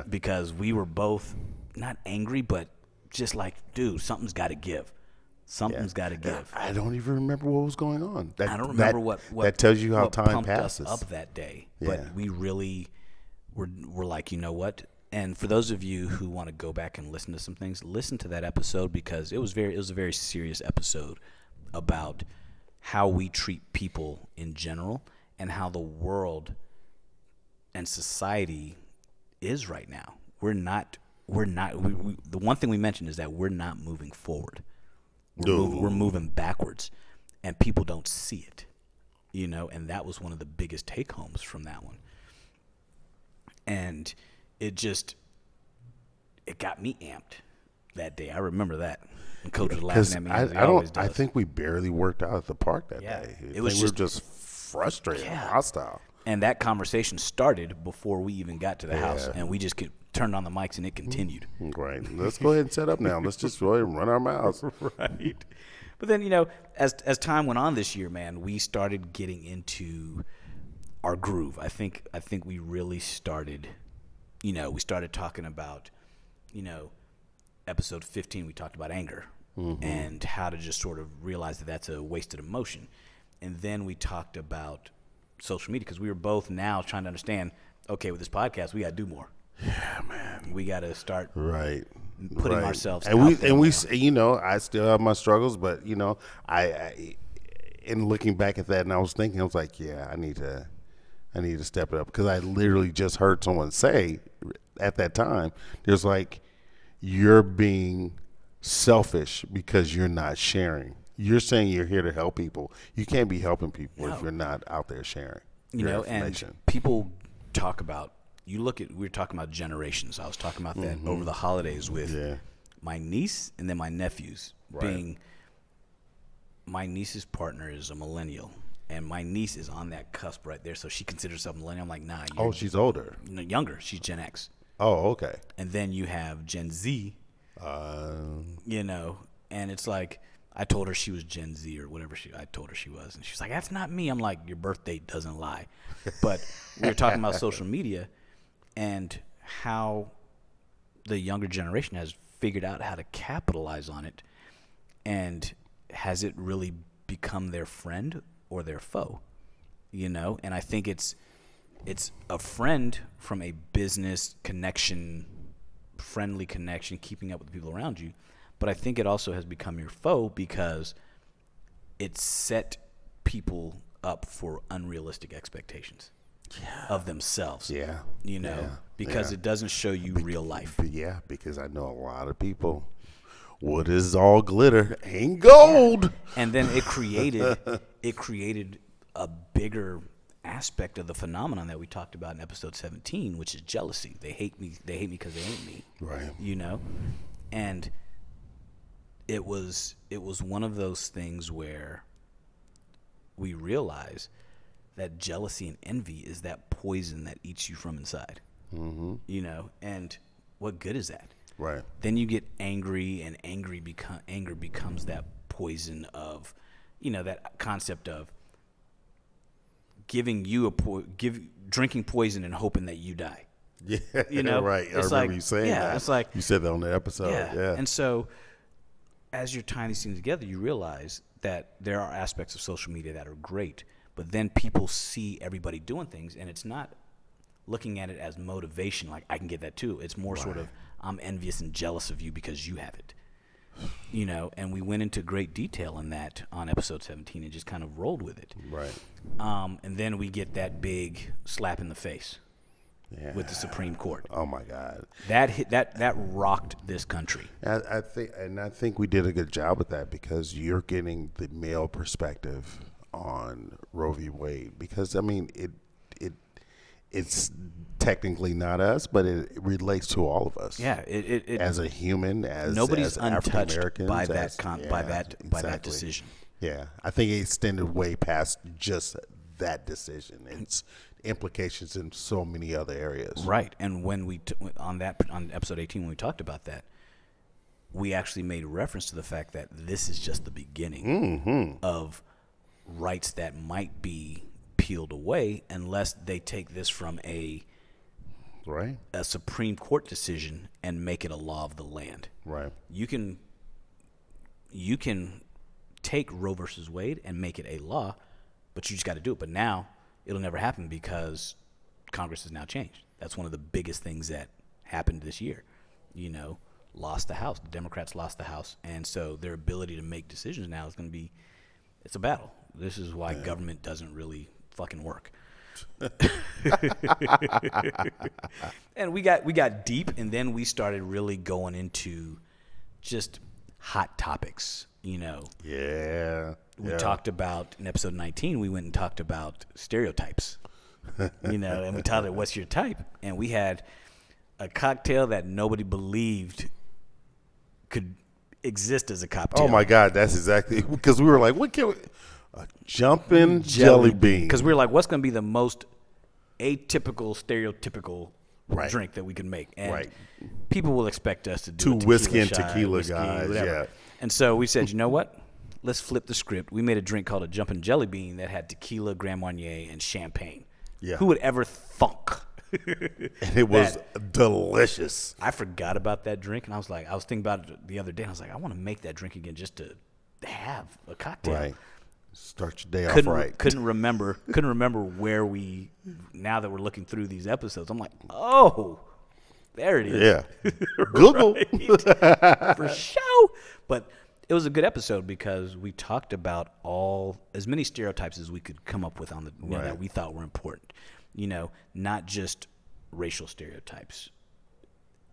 Because we were both not angry, but just like, dude, something's got to give. Something's got to give. I don't even remember what was going on. I don't remember what that tells you how time pumped passes. us up that day. Yeah. But we really were like, you know what? And for those of you who want to go back and listen to some things, listen to that episode, because it was a very serious episode about how we treat people in general and how the world and society is right now. The one thing we mentioned is that we're not moving forward. We're moving backwards, and people don't see it, and that was one of the biggest take homes from that one. And it got me amped that day. I remember that. And Coach was laughing at me. As he always does. I think we barely worked out at the park that day. It was we were just frustrated, hostile. And that conversation started before we even got to the house, and we just turned on the mics, and it continued. Right. Let's go ahead and set up now. Let's just go ahead and run our mouths. Right. But then, as time went on this year, man, we started getting into our groove. I think we really started, we started talking about, episode 15, we talked about anger and how to just sort of realize that that's a wasted emotion. And then we talked about social media, because we were both now trying to understand, okay, with this podcast, we got to do more. Yeah, man. We got to start putting ourselves and out there. We I still have my struggles, but I in looking back at that, and I was like, yeah, I need to step it up, because I literally just heard someone say at that time, there's like, you're being selfish because you're not sharing. You're saying you're here to help people. You can't be helping people if you're not out there sharing your information. And people talk about, we were talking about generations. I was talking about that over the holidays with my niece and then my nephews. Being my niece's partner is a millennial, and my niece is on that cusp right there, so she considers herself a millennial. I'm like, nah. She's older. Younger. She's Gen X. Oh, okay. And then you have Gen Z, and it's like, I told her she was Gen Z or whatever I told her she was. And she's like, that's not me. I'm like, your birth date doesn't lie. But we were talking about social media and how the younger generation has figured out how to capitalize on it. And has it really become their friend or their foe? And I think it's it's a friend from a business connection, friendly connection, keeping up with the people around you. But I think it also has become your foe because it set people up for unrealistic expectations of themselves. Yeah. Because it doesn't show you real life. Yeah, because I know a lot of people. What is all glitter ain't gold. And then it created a bigger aspect of the phenomenon that we talked about in episode 17, which is jealousy. They hate me because they ain't me. Right. And it was one of those things where we realize that jealousy and envy is that poison that eats you from inside. Mm-hmm. And what good is that? Right. Then you get angry, and anger becomes that poison of, that concept of giving you drinking poison and hoping that you die. Yeah. Right. I remember you saying that. It's like you said that on the episode. Yeah. And so, as you're tying these things together, you realize that there are aspects of social media that are great, but then people see everybody doing things, and it's not looking at it as motivation, like I can get that too. It's more sort of, I'm envious and jealous of you because you have it. And we went into great detail in that on episode 17 and just kind of rolled with it. Right. And then we get that big slap in the face with the Supreme Court. Oh my God. That rocked this country. I think we did a good job with that because you're getting the male perspective on Roe v. Wade. Because I mean, it's technically not us, but it relates to all of us. Yeah, it as a human, as nobody's as untouched African-Americans, by that exactly. by that decision. Yeah, I think it extended way past just that decision. It's implications in so many other areas. Right, and when we on episode 18 when we talked about that, we actually made reference to the fact that this is just the beginning of rights that might be peeled away unless they take this from a Supreme Court decision and make it a law of the land. Right. You can take Roe versus Wade and make it a law, but you just got to do it. But now it'll never happen because Congress has now changed. That's one of the biggest things that happened this year. Lost the House. The Democrats lost the House, and so their ability to make decisions now is going to be it's a battle. This is why government doesn't really fucking work. And we got deep, and then we started really going into just hot topics. Yeah. We talked about in episode 19. We went and talked about stereotypes. And we talked about what's your type, and we had a cocktail that nobody believed could exist as a cocktail. Oh my God, that's exactly because we were like, what can we? A jumping jelly bean. Because we were like, what's going to be the most atypical, stereotypical drink that we can make? And people will expect us to do two whiskey and tequila guys. Whatever. Yeah. And so we said, you know what? Let's flip the script. We made a drink called a jumping jelly bean that had tequila, Grand Marnier, and champagne. Yeah. Who would ever thunk? And it was delicious. I forgot about that drink, and I was thinking about it the other day, and I was like, I want to make that drink again just to have a cocktail. Right. Start your day off right. Couldn't remember where we. Now that we're looking through these episodes, I'm like, oh, there it is. Yeah, Google for sure. But it was a good episode because we talked about as many stereotypes as we could come up with on the that we thought were important. Not just racial stereotypes,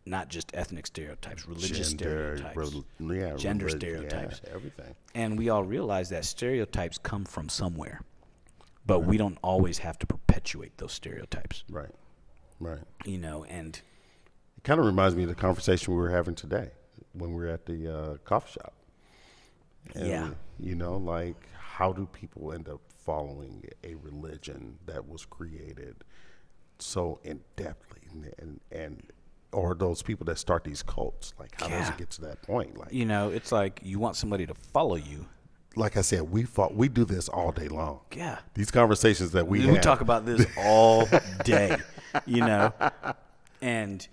not just ethnic stereotypes, religious stereotypes, gender stereotypes, everything. And we all realize that stereotypes come from somewhere, but we don't always have to perpetuate those stereotypes. Right. And it kind of reminds me of the conversation we were having today when we were at the coffee shop. And, like how do people end up following a religion that was created so in-depthly and or those people that start these cults, like how does it get to that point? Like it's like you want somebody to follow you. Like I said, we do this all day long. Yeah, these conversations that we talk about this all day, and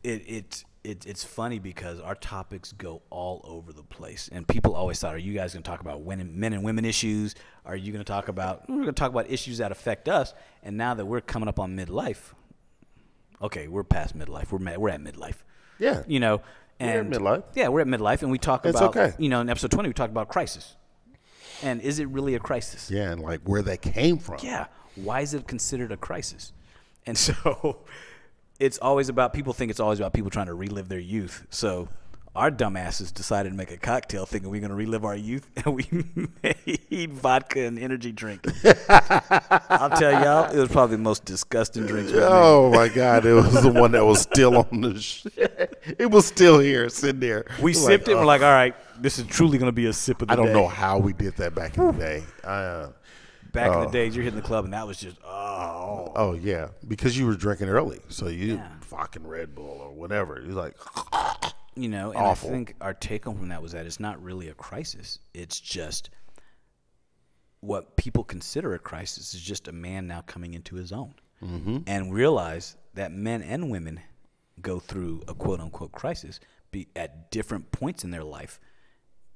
it's it's funny because our topics go all over the place, and people always thought, "Are you guys going to talk about men and women issues? Are you going to talk about?" We're going to talk about issues that affect us. And now that we're coming up on midlife, okay, we're past midlife. We're at midlife. Yeah, you know, and we're at midlife. Yeah, we're at midlife, and we talk it's about okay. You know, in episode 20, we talked about crisis, and is it really a crisis? Yeah, and like where that came from. Yeah, why is it considered a crisis? And so. It's always about people trying to relive their youth. So our dumbasses decided to make a cocktail thinking we're going to relive our youth, and we made vodka and energy drink. I'll tell y'all, it was probably the most disgusting drink. Oh my God, it was the one that was still on the shit. It was still here, sitting there. We sipped it, and we're like, all right, this is truly going to be a sip of the day. I don't know how we did that back in the day. Back in the days, you're hitting the club, and that was just, Oh, yeah, because you were drinking early. So you fucking Red Bull or whatever. You're like, you know, and awful. I think our take home from that was that it's not really a crisis. It's just what people consider a crisis is just a man now coming into his own and realize that men and women go through a quote-unquote crisis at different points in their life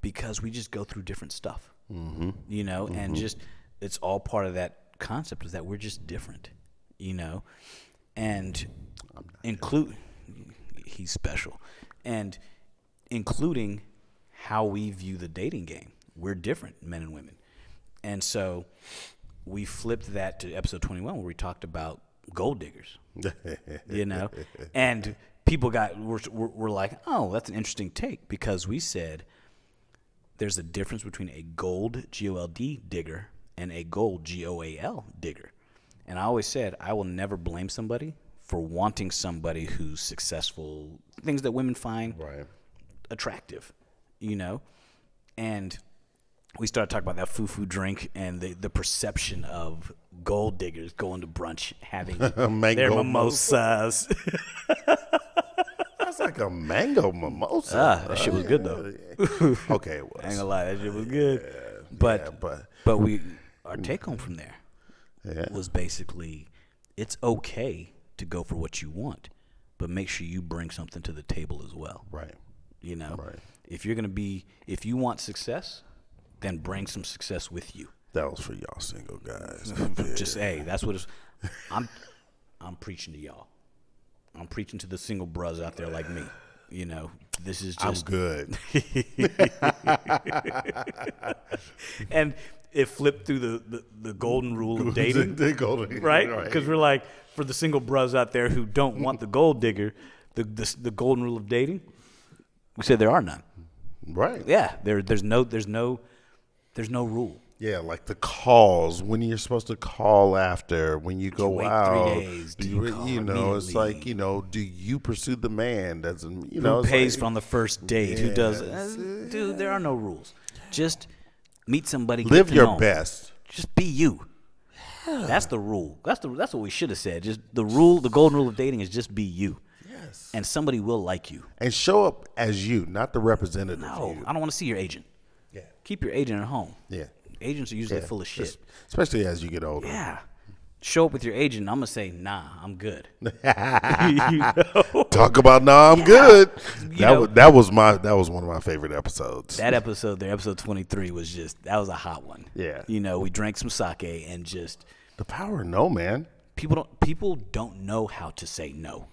because we just go through different stuff, you know, and just it's all part of that concept is that we're just different, you know, and he's special, and including how we view the dating game. We're different, men and women, and so we flipped that to episode 21 where we talked about gold diggers, you know, and people were like, oh, that's an interesting take because we said there's a difference between a gold GOLD digger and a gold GOAL digger. And I always said I will never blame somebody for wanting somebody who's successful, things that women find attractive, you know? And we started talking about that foo-foo drink and the perception of gold diggers going to brunch, having their mimosas. That's like a mango mimosa. That shit was good, though. Okay, it was. I ain't gonna lie, that shit was good. Yeah, But our take home from there was basically it's okay to go for what you want, but make sure you bring something to the table as well. Right. You know, right. If you want success, then bring some success with you. That was for y'all single guys. Just that's what it's. I'm preaching to y'all. I'm preaching to the single bros out there like me. You know, this is just. I'm good. And it flipped through the golden rule of dating. The golden, right? Because we're like, for the single bros out there who don't want the gold digger, the golden rule of dating, we said there are none. Right. Yeah. There's no rule. Yeah, like the calls, when you're supposed to call after, when you go wait out. 3 days? You know, it's like, you know, do you pursue the man? Doesn't, you know, who pays like, on the first date? Who does? Dude, there are no rules. Just meet somebody. Live your best. Just be you. Yeah. That's the rule. That's what we should have said. Just the golden rule of dating is just be you. Yes. And somebody will like you. And show up as you, not the representative. No, you. I don't want to see your agent. Yeah. Keep your agent at home. Yeah. Agents are usually full of shit. Especially as you get older. Yeah. Show up with your agent, I'm going to say, nah, I'm good. You know? Talk about I'm good. That was one of my favorite episodes. That episode there, episode 23, that was a hot one. Yeah. You know, we drank some sake and just. The power of no, man. People don't know how to say no.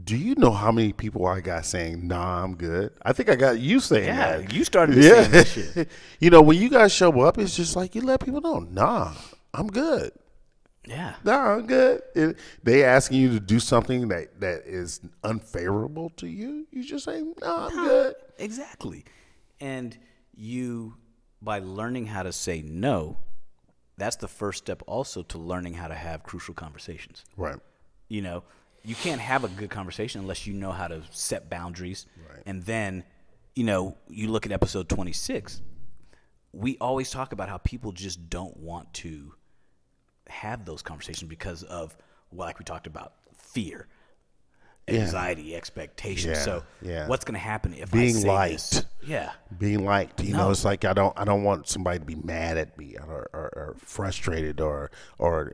Do you know how many people I got saying, nah, I'm good? I think I got you saying that. Yeah, you started to say that shit. You know, when you guys show up, it's just like you let people know, nah, I'm good. Yeah. Nah, I'm good. They asking you to do something that is unfavorable to you, you just say, nah, I'm good. Exactly. And by learning how to say no, that's the first step also to learning how to have crucial conversations. Right. You know, you can't have a good conversation unless you know how to set boundaries. Right. And then, you know, you look at episode 26, we always talk about how people just don't want to have those conversations because of, like we talked about, fear, anxiety, expectation. So what's going to happen if I say this? Yeah. Being liked. You know, it's like I don't want somebody to be mad at me or frustrated or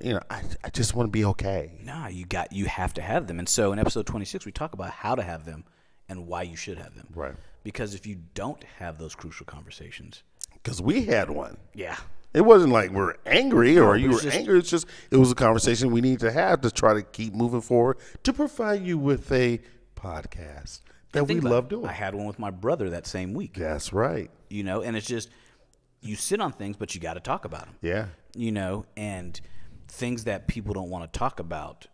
you know, I just want to be okay. Nah, you have to have them. And so in episode 26 we talk about how to have them and why you should have them. Right. Because if you don't have those crucial conversations. Because we had one. Yeah. It wasn't like we're angry or you were just, angry. It's just it was a conversation we need to have to try to keep moving forward to provide you with a podcast that we love doing. I had one with my brother that same week. That's right. You know, and it's just you sit on things, but you got to talk about them. Yeah. You know, and things that people don't want to talk about.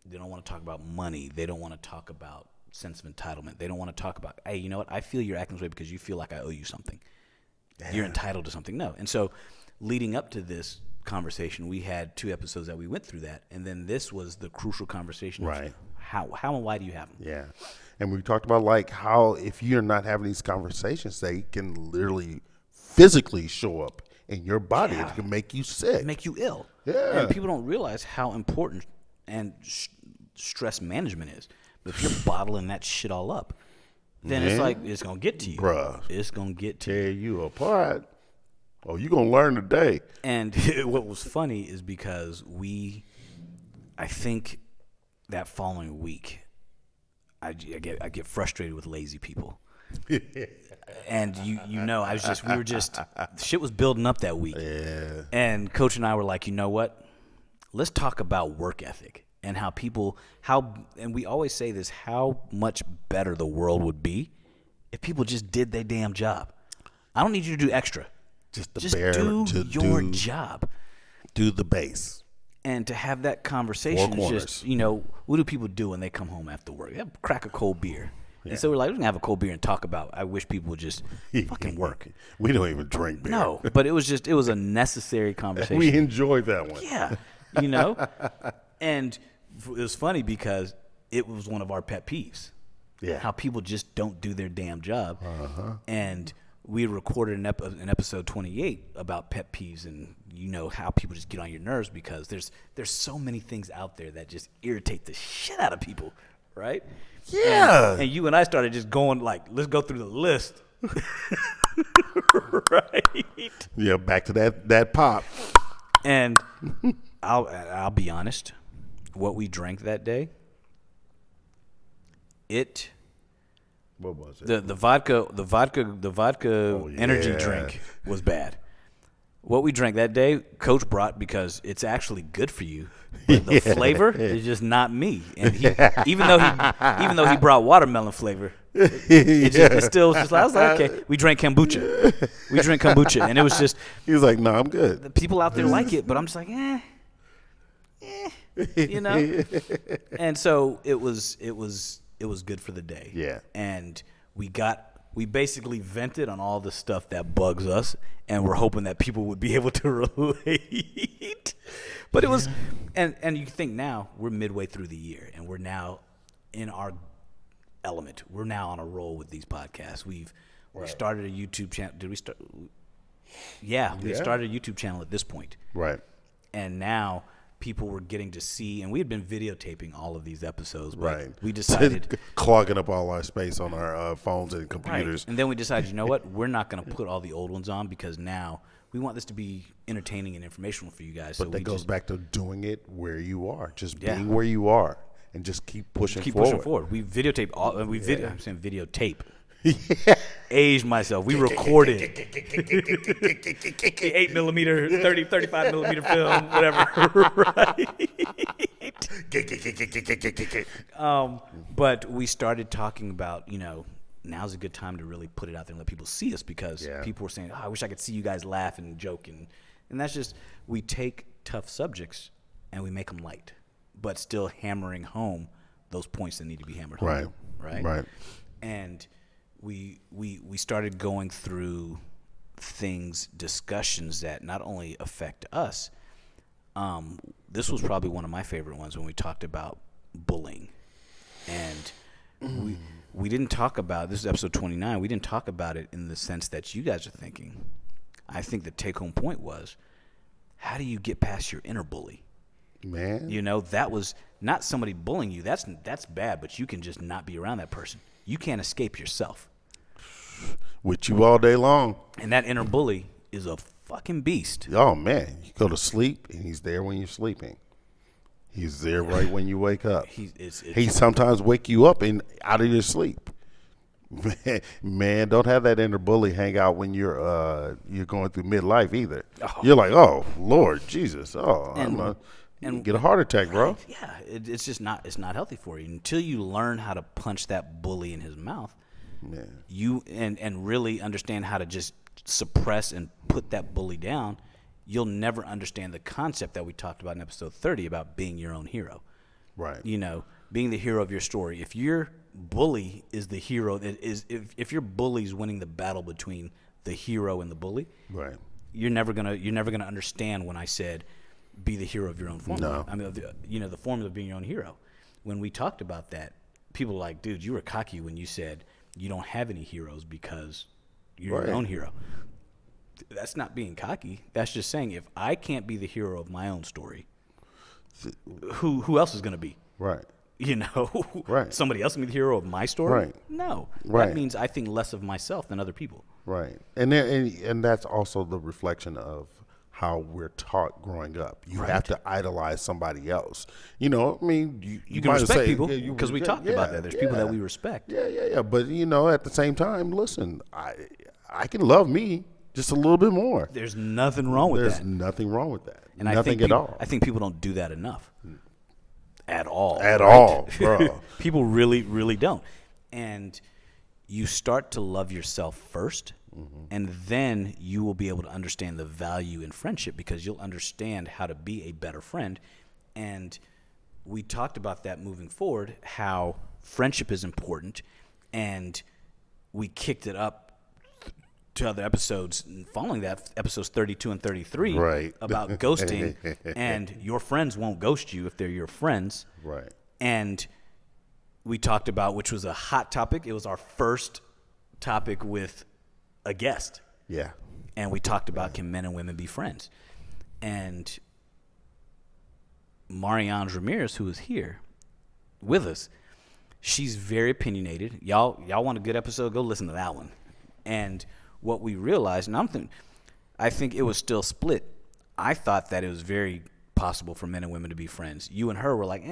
They don't want to talk about money. They don't want to talk about sense of entitlement. They don't want to talk about, hey, you know what? I feel you're acting this way because you feel like I owe you something. Yeah. You're entitled to something. No. And so leading up to this conversation, we had 2 episodes that we went through that. And then this was the crucial conversation. Right. How and why do you have them? Yeah. And we talked about like how if you're not having these conversations, they can literally physically show up in your body. Yeah. It can make you sick. Make you ill. Yeah. And people don't realize how important and stress management is. But if you're bottling that shit all up, then it's like it's going to get to you. Bruh. It's going to get to you. Tear you apart. Oh, you're going to learn today. And what was funny is because I think that following week, I get frustrated with lazy people. And you know, shit was building up that week. Yeah. And Coach and I were like, you know what? Let's talk about work ethic and and we always say this, how much better the world would be if people just did their damn job. I don't need you to do extra. Just do your job. Do the base. And to have that conversation is just, you know, what do people do when they come home after work? They crack a cold beer. Yeah. And so we're like, we're going to have a cold beer and talk about, I wish people would just fucking work. We don't even drink beer. No, but it was a necessary conversation. We enjoyed that one. Yeah, you know? And it was funny because it was one of our pet peeves. Yeah. How people just don't do their damn job. Uh-huh. And we recorded an episode 28 about pet peeves and, you know, how people just get on your nerves because there's so many things out there that just irritate the shit out of people, right? Yeah. And you and I started just going like, let's go through the list. Right? Yeah, back to that pop. And I'll be honest, what we drank that day, what was it? The vodka energy yeah. drink was bad. What we drank that day, Coach brought because it's actually good for you. But the flavor is just not me. And even though he brought watermelon flavor, it still was just like, I was like, okay. We drank kombucha. And it was just, he was like, no, I'm good. The people out there like it, but I'm just like, you know. And so it was good for the day. Yeah. And we basically vented on all the stuff that bugs us, and we're hoping that people would be able to relate. But it was, and you think now we're midway through the year, and we're now in our element. We're now on a roll with these podcasts. We started a YouTube channel. Did we start? Yeah, we started a YouTube channel at this point. Right. And now people were getting to see, and we had been videotaping all of these episodes. But right. We decided clogging up all our space on our phones and computers. Right. And then we decided, you know what? We're not going to put all the old ones on because now we want this to be entertaining and informational for you guys. But that goes back to doing it where you are, just being where you are, and just keep pushing forward. We videotape all. I'm saying videotape. Aged myself. We recorded 8mm, 35 millimeter film, whatever. Right. But we started talking about, you know, now's a good time to really put it out there and let people see us because people were saying, I wish I could see you guys laugh and joke. And that's just, we take tough subjects and we make them light, but still hammering home those points that need to be hammered home. Right. And we started going through discussions that not only affect us. This was probably one of my favorite ones when we talked about bullying. And we didn't talk about, this is episode 29, we didn't talk about it in the sense that you guys are thinking. I think the take-home point was, how do you get past your inner bully? Man. You know, that was not somebody bullying you. That's bad, but you can just not be around that person. You can't escape yourself. With you all day long. And that inner bully is a fucking beast. Oh, man. You go to sleep, and he's there when you're sleeping. He's there right when you wake up. He sometimes wake you up out of your sleep. Man, don't have that inner bully hang out when you're going through midlife either. Oh. You're like, oh Lord Jesus, and get a heart attack, bro. Yeah, it's just not. It's not healthy for you until you learn how to punch that bully in his mouth. Yeah. You and really understand how to just suppress and put that bully down. You'll never understand the concept that we talked about in episode 30 about being your own hero. Right. Being the hero of your story. If your bully is the hero, if your bully's winning the battle between the hero and the bully, right, you're never gonna understand when I said be the hero of your own formula. No. I mean, the formula of being your own hero. When we talked about that, people were like, dude, you were cocky when you said you don't have any heroes because you're your own hero. That's not being cocky. That's just saying if I can't be the hero of my own story, who else is going to be? Right. Right. Somebody else can be the hero of my story? Right. No. Right. That means I think less of myself than other people. Right. And that's also the reflection of how we're taught growing up. You have to idolize somebody else. I mean, you can respect people because we talked about that. There's people that we respect. Yeah. But, at the same time, listen, I can love me just a little bit more. There's nothing wrong with that. There's nothing wrong with that. And nothing at all. I think people don't do that enough. At all. At all, bro. People really, really don't. And you start to love yourself first, and then you will be able to understand the value in friendship because you'll understand how to be a better friend. And we talked about that moving forward, how friendship is important, and we kicked it up to other episodes following that, episodes 32 and 33, right, about ghosting, and your friends won't ghost you if they're your friends. Right. And we talked about, which was a hot topic. It was our first topic with a guest. Yeah. And we talked about can men and women be friends? And Marianne Ramirez, who is here with us, she's very opinionated. Y'all want a good episode? Go listen to that one. And what we realized, and I think it was still split. I thought that it was very possible for men and women to be friends. You and her were like,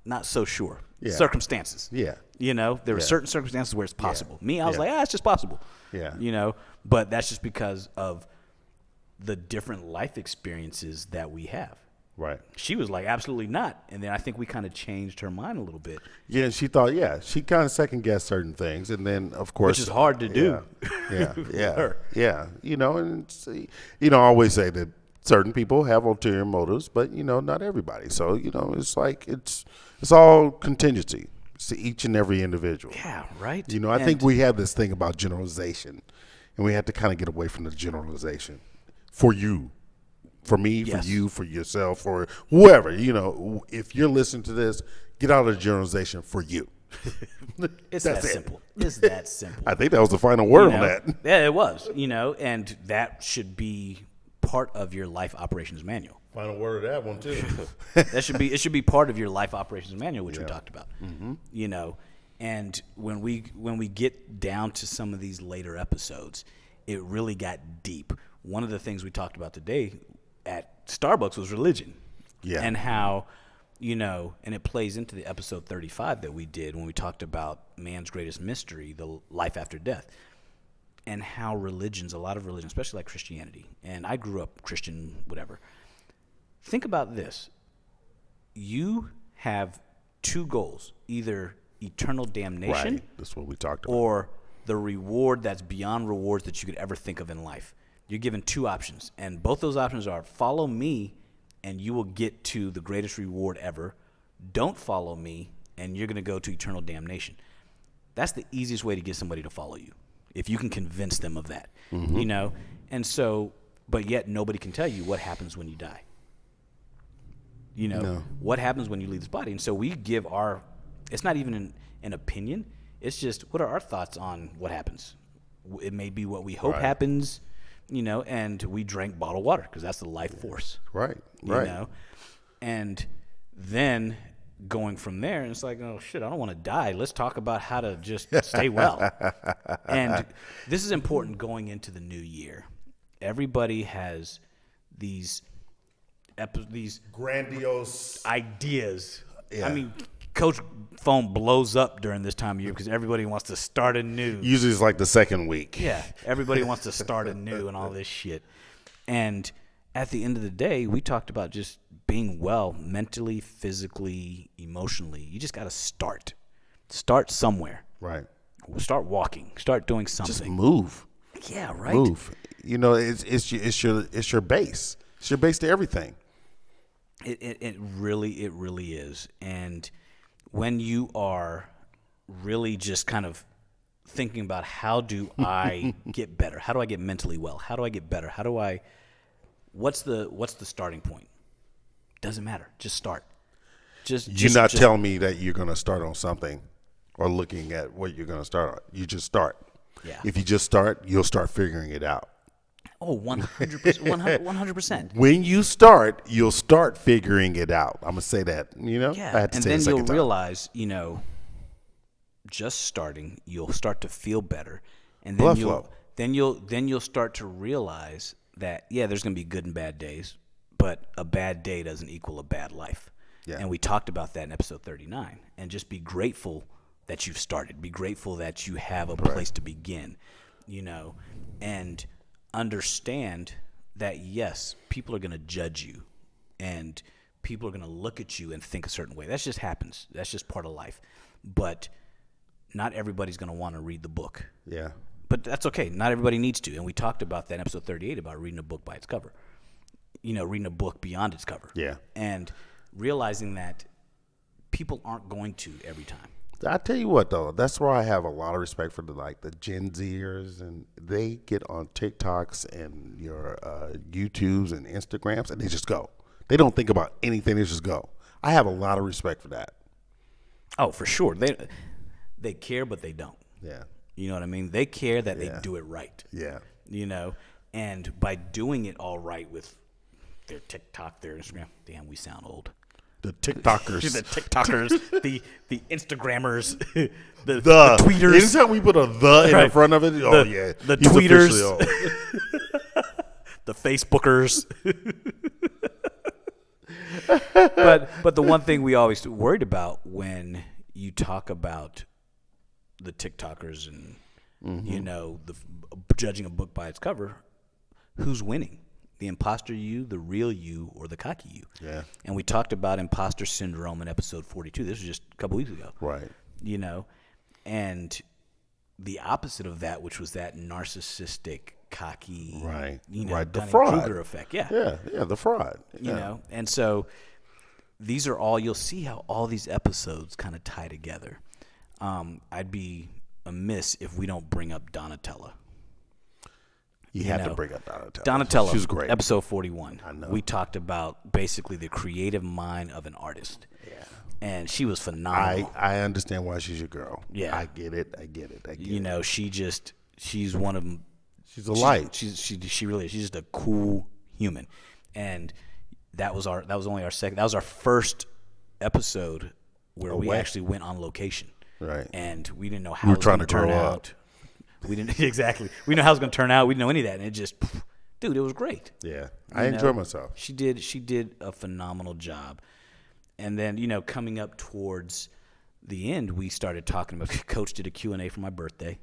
not so sure. Yeah. Circumstances. Yeah. There were certain circumstances where it's possible. Me, I was like, it's just possible. Yeah. But that's just because of the different life experiences that we have. Right. She was like, absolutely not. And then I think we kind of changed her mind a little bit. Yeah, she thought, she kind of second guessed certain things. And then, of course. Which is hard to do. Yeah. And I always say that certain people have ulterior motives, but, not everybody. So, it's like it's all contingency. It's to each and every individual. Yeah, right. I think we have this thing about generalization, and we have to kind of get away from the generalization for you. For me, yes. For you, for yourself, for whoever, if you're listening to this, get out of the generalization for you. It's that simple. It's that simple. I think that was the final word on that. Yeah, it was, and that should be part of your life operations manual. Final word of that one, too. It should be part of your life operations manual, which we talked about. Mm-hmm. And when we get down to some of these later episodes, it really got deep. One of the things we talked about today at Starbucks was religion. Yeah. And how, and it plays into the episode 35 that we did when we talked about man's greatest mystery, the life after death, and how a lot of religions, especially like Christianity, and I grew up Christian, whatever. Think about this. You have two goals, either eternal damnation. Right. That's what we talked about. Or the reward that's beyond rewards that you could ever think of in life. You're given two options, and both those options are follow me, and you will get to the greatest reward ever. Don't follow me, and you're going to go to eternal damnation. That's the easiest way to get somebody to follow you, if you can convince them of that. Mm-hmm. And so, but yet nobody can tell you what happens when you die. No. What happens when you leave this body. And so we give it's not even an opinion. It's just what are our thoughts on what happens. It may be what we hope happens. And we drank bottled water because that's the life force. Right. And then going from there, and it's like, oh, shit, I don't want to die. Let's talk about how to just stay well. And this is important going into the new year. Everybody has these grandiose ideas. Yeah. I mean, Coach phone blows up during this time of year because everybody wants to start anew. Usually it's like the second week. Yeah, everybody wants to start anew and all this shit. And at the end of the day, we talked about just being well mentally, physically, emotionally. You just got to start. Start somewhere. Right. Start walking. Start doing something. Just move. Yeah, right. Move. You know, it's your base. It's your base to everything. It really is. And when you are really just kind of thinking about how do I get better? How do I get mentally well? How do I get better? What's the starting point? Doesn't matter. Just start. You're not telling me that you're going to start on something or looking at what you're going to start on. You just start. Yeah. If you just start, you'll start figuring it out. Oh, 100%. 100%. When you start, you'll start figuring it out. I'm going to say that, Yeah. I had to and say then it a second you'll time. realize, just starting, you'll start to feel better. And then you'll start to realize that, yeah, there's going to be good and bad days, but a bad day doesn't equal a bad life. Yeah. And we talked about that in episode 39. And just be grateful that you've started. Be grateful that you have a place to begin, and understand that, yes, people are going to judge you and people are going to look at you and think a certain way. That just happens. That's just part of life. But not everybody's going to want to read the book. Yeah. But that's okay. Not everybody needs to. And we talked about that in episode 38 about reading a book by its cover. Reading a book beyond its cover. Yeah. And realizing that people aren't going to every time. I tell you what, though, that's where I have a lot of respect for the Gen Zers, and they get on TikToks and your YouTubes and Instagrams, and they just go. They don't think about anything. They just go. I have a lot of respect for that. Oh, for sure. They care, but they don't. Yeah. You know what I mean? They care that they do it right. Yeah. And by doing it all right with their TikTok, their Instagram, damn, we sound old. The TikTokers. The TikTokers, the Instagrammers, the tweeters. Anytime we put a "the" in front of it, the tweeters, the Facebookers. But the one thing we always worried about when you talk about the TikTokers and the judging a book by its cover, who's winning? The imposter you, the real you, or the cocky you? Yeah. And we talked about imposter syndrome in episode 42. This was just a couple weeks ago. Right. And the opposite of that, which was that narcissistic, cocky, right. The fraud effect. Yeah. Yeah, the fraud. Yeah. And so these are all, you'll see how all these episodes kind of tie together. I'd be amiss if we don't bring up Donatella. You had to bring up Donatella. Donatella, she was great. Episode 41. I know. We talked about basically the creative mind of an artist. Yeah. And she was phenomenal. I understand why she's your girl. Yeah. I get it. She's one of them. She's a light. She really is. She's just a cool human. And that was our first episode where we actually went on location. Right. And we didn't know how it was going to turn out. We didn't exactly. We know how it was going to turn out. We didn't know any of that, and it just, dude, it was great. Yeah, I enjoyed myself. She did a phenomenal job. And then coming up towards the end, we started talking about. Coach did a Q&A for my birthday.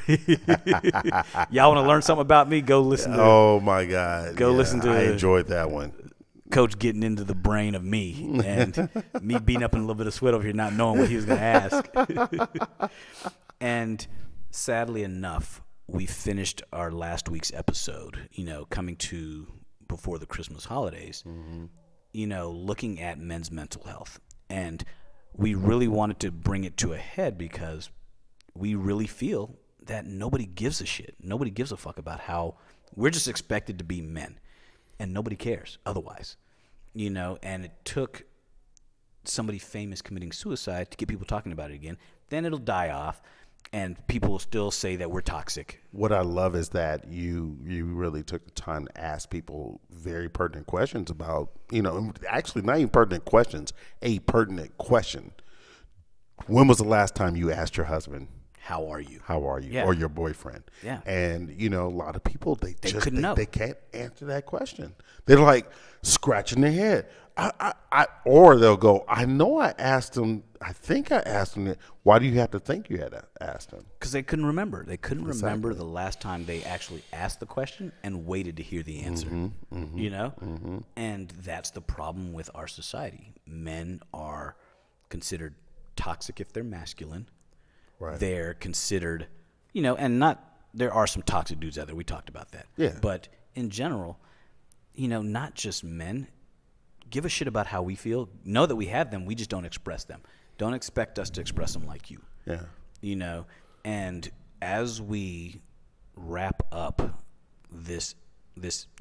Y'all want to learn something about me? Go listen to. Oh my God! Listen to. I enjoyed that one. Coach getting into the brain of me and me beating up in a little bit of sweat over here, not knowing what he was going to ask. And sadly enough, we finished our last week's episode, coming to before the Christmas holidays, looking at men's mental health. And we really wanted to bring it to a head because we really feel that nobody gives a shit. Nobody gives a fuck about how we're just expected to be men. And nobody cares otherwise, and it took somebody famous committing suicide to get people talking about it again. Then it'll die off, and people will still say that we're toxic. What I love is that you really took the time to ask people very pertinent questions about, actually not even pertinent questions, a pertinent question. When was the last time you asked your husband how are you? How are you? Yeah. Or your boyfriend. Yeah. And, you know, a lot of people, they couldn't know. They can't answer that question. They're like scratching their head. Or they'll go, I know I asked them, I think I asked them, why do you have to think you had asked them? Because they couldn't remember. They couldn't remember the last time they actually asked the question and waited to hear the answer. You know? And that's the problem with our society. Men are considered toxic if they're masculine. Right. They're considered, you know, and not, there are some toxic dudes out there. We talked about that. Yeah. But in general, you know, not just men. Give a shit about how we feel. Know that we have them. We just don't express them. Don't expect us to express them like you. Yeah. You know, and as we wrap up this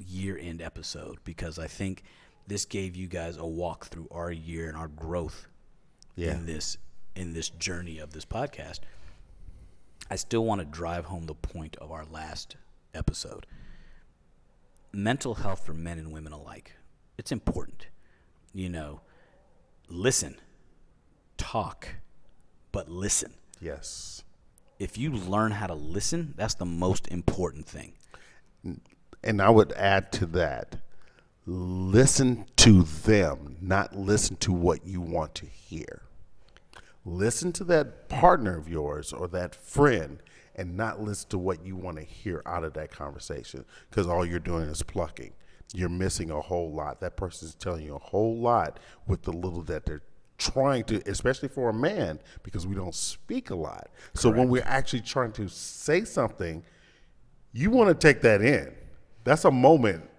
year-end episode, because I think this gave you guys a walk through our year and our growth in this journey of this podcast, I still want to drive home the point of our last episode. Mental health for men and women alike. It's important. You know, listen, talk, but listen. Yes. If you learn how to listen, that's the most important thing. And I would add to that, listen to them, not listen to what you want to hear. Listen to that partner of yours or that friend and not listen to what you want to hear out of that conversation, because all you're doing is plucking. You're missing a whole lot. That person's telling you a whole lot with the little that they're trying to, especially for a man, because we don't speak a lot. So when we're actually trying to say something, you want to take that in. That's a moment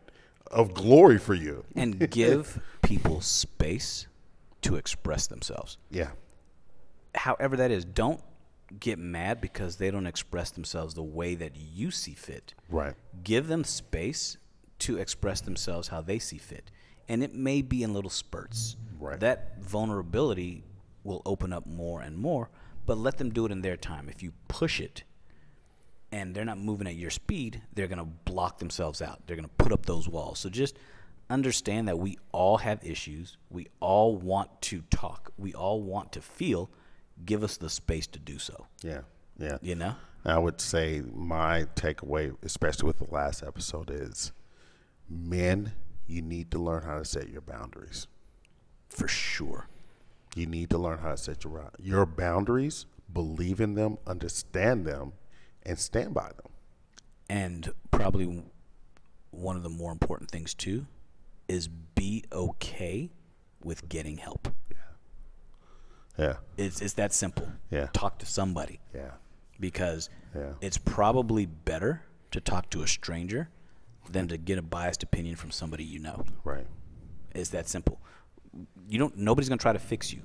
of glory for you. And give people space to express themselves. Yeah. However that is, don't get mad because they don't express themselves the way that you see fit. Right. Give them space to express themselves how they see fit. And it may be in little spurts. Right. That vulnerability will open up more and more, but let them do it in their time. If you push it and they're not moving at your speed, they're going to block themselves out. They're going to put up those walls. So just understand that we all have issues. We all want to talk. We all want to feel. Give us the space to do so. Yeah. Yeah. You know? I would say my takeaway, especially with the last episode, is men, you need to learn how to set your boundaries. For sure. You need to learn how to set your boundaries, believe in them, understand them, and stand by them. And probably one of the more important things, too, is be okay with getting help. Yeah. It's that simple. Yeah. Talk to somebody. Yeah. Because it's probably better to talk to a stranger than to get a biased opinion from somebody you know. Right. It's that simple. Nobody's going to try to fix you.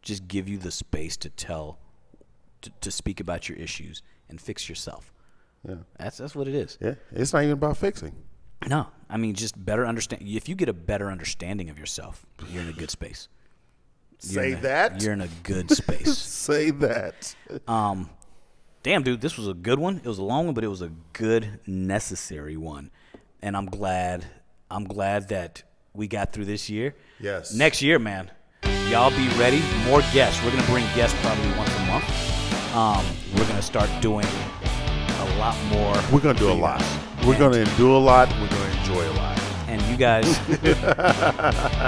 Just give you the space to to speak about your issues and fix yourself. Yeah. That's what it is. Yeah. It's not even about fixing. No. I mean, just better understand. If you get a better understanding of yourself, you're in a good space. You're in a good space. Say that. Damn, dude, this was a good one. It was a long one, but it was a good, necessary one. And I'm glad that we got through this year. Yes. Next year, man, y'all be ready. More guests. We're going to bring guests probably once a month. We're going to start doing a lot more. We're going to do a lot. We're going to do a lot. We're going to enjoy a lot. And you guys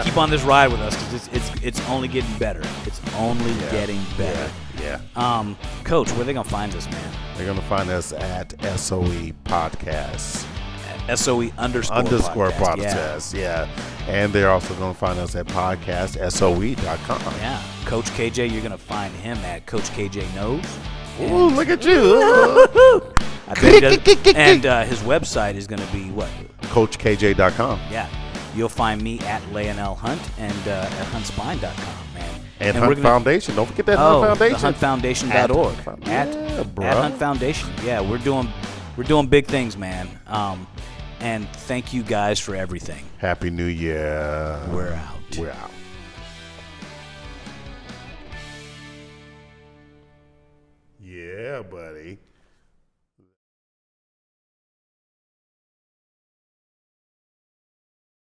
keep on this ride with us because it's only getting better. It's only getting better. Yeah. Coach, where are they going to find us, man? They're going to find us at SOE Podcasts. SOE underscore podcast. Yeah. And they're also going to find us at podcastsoe.com. Yeah. Coach KJ, you're going to find him at Coach KJ Knows. Ooh, look at you. I bet he does. And his website is going to be what? CoachKJ.com. Yeah. You'll find me at Leonel Hunt and at huntspine.com, man. And Hunt Foundation. Don't forget that Hunt Foundation. HuntFoundation.org. At Hunt Foundation. Yeah, we're doing big things, man. And thank you guys for everything. Happy New Year. We're out. We're out. Yeah, buddy.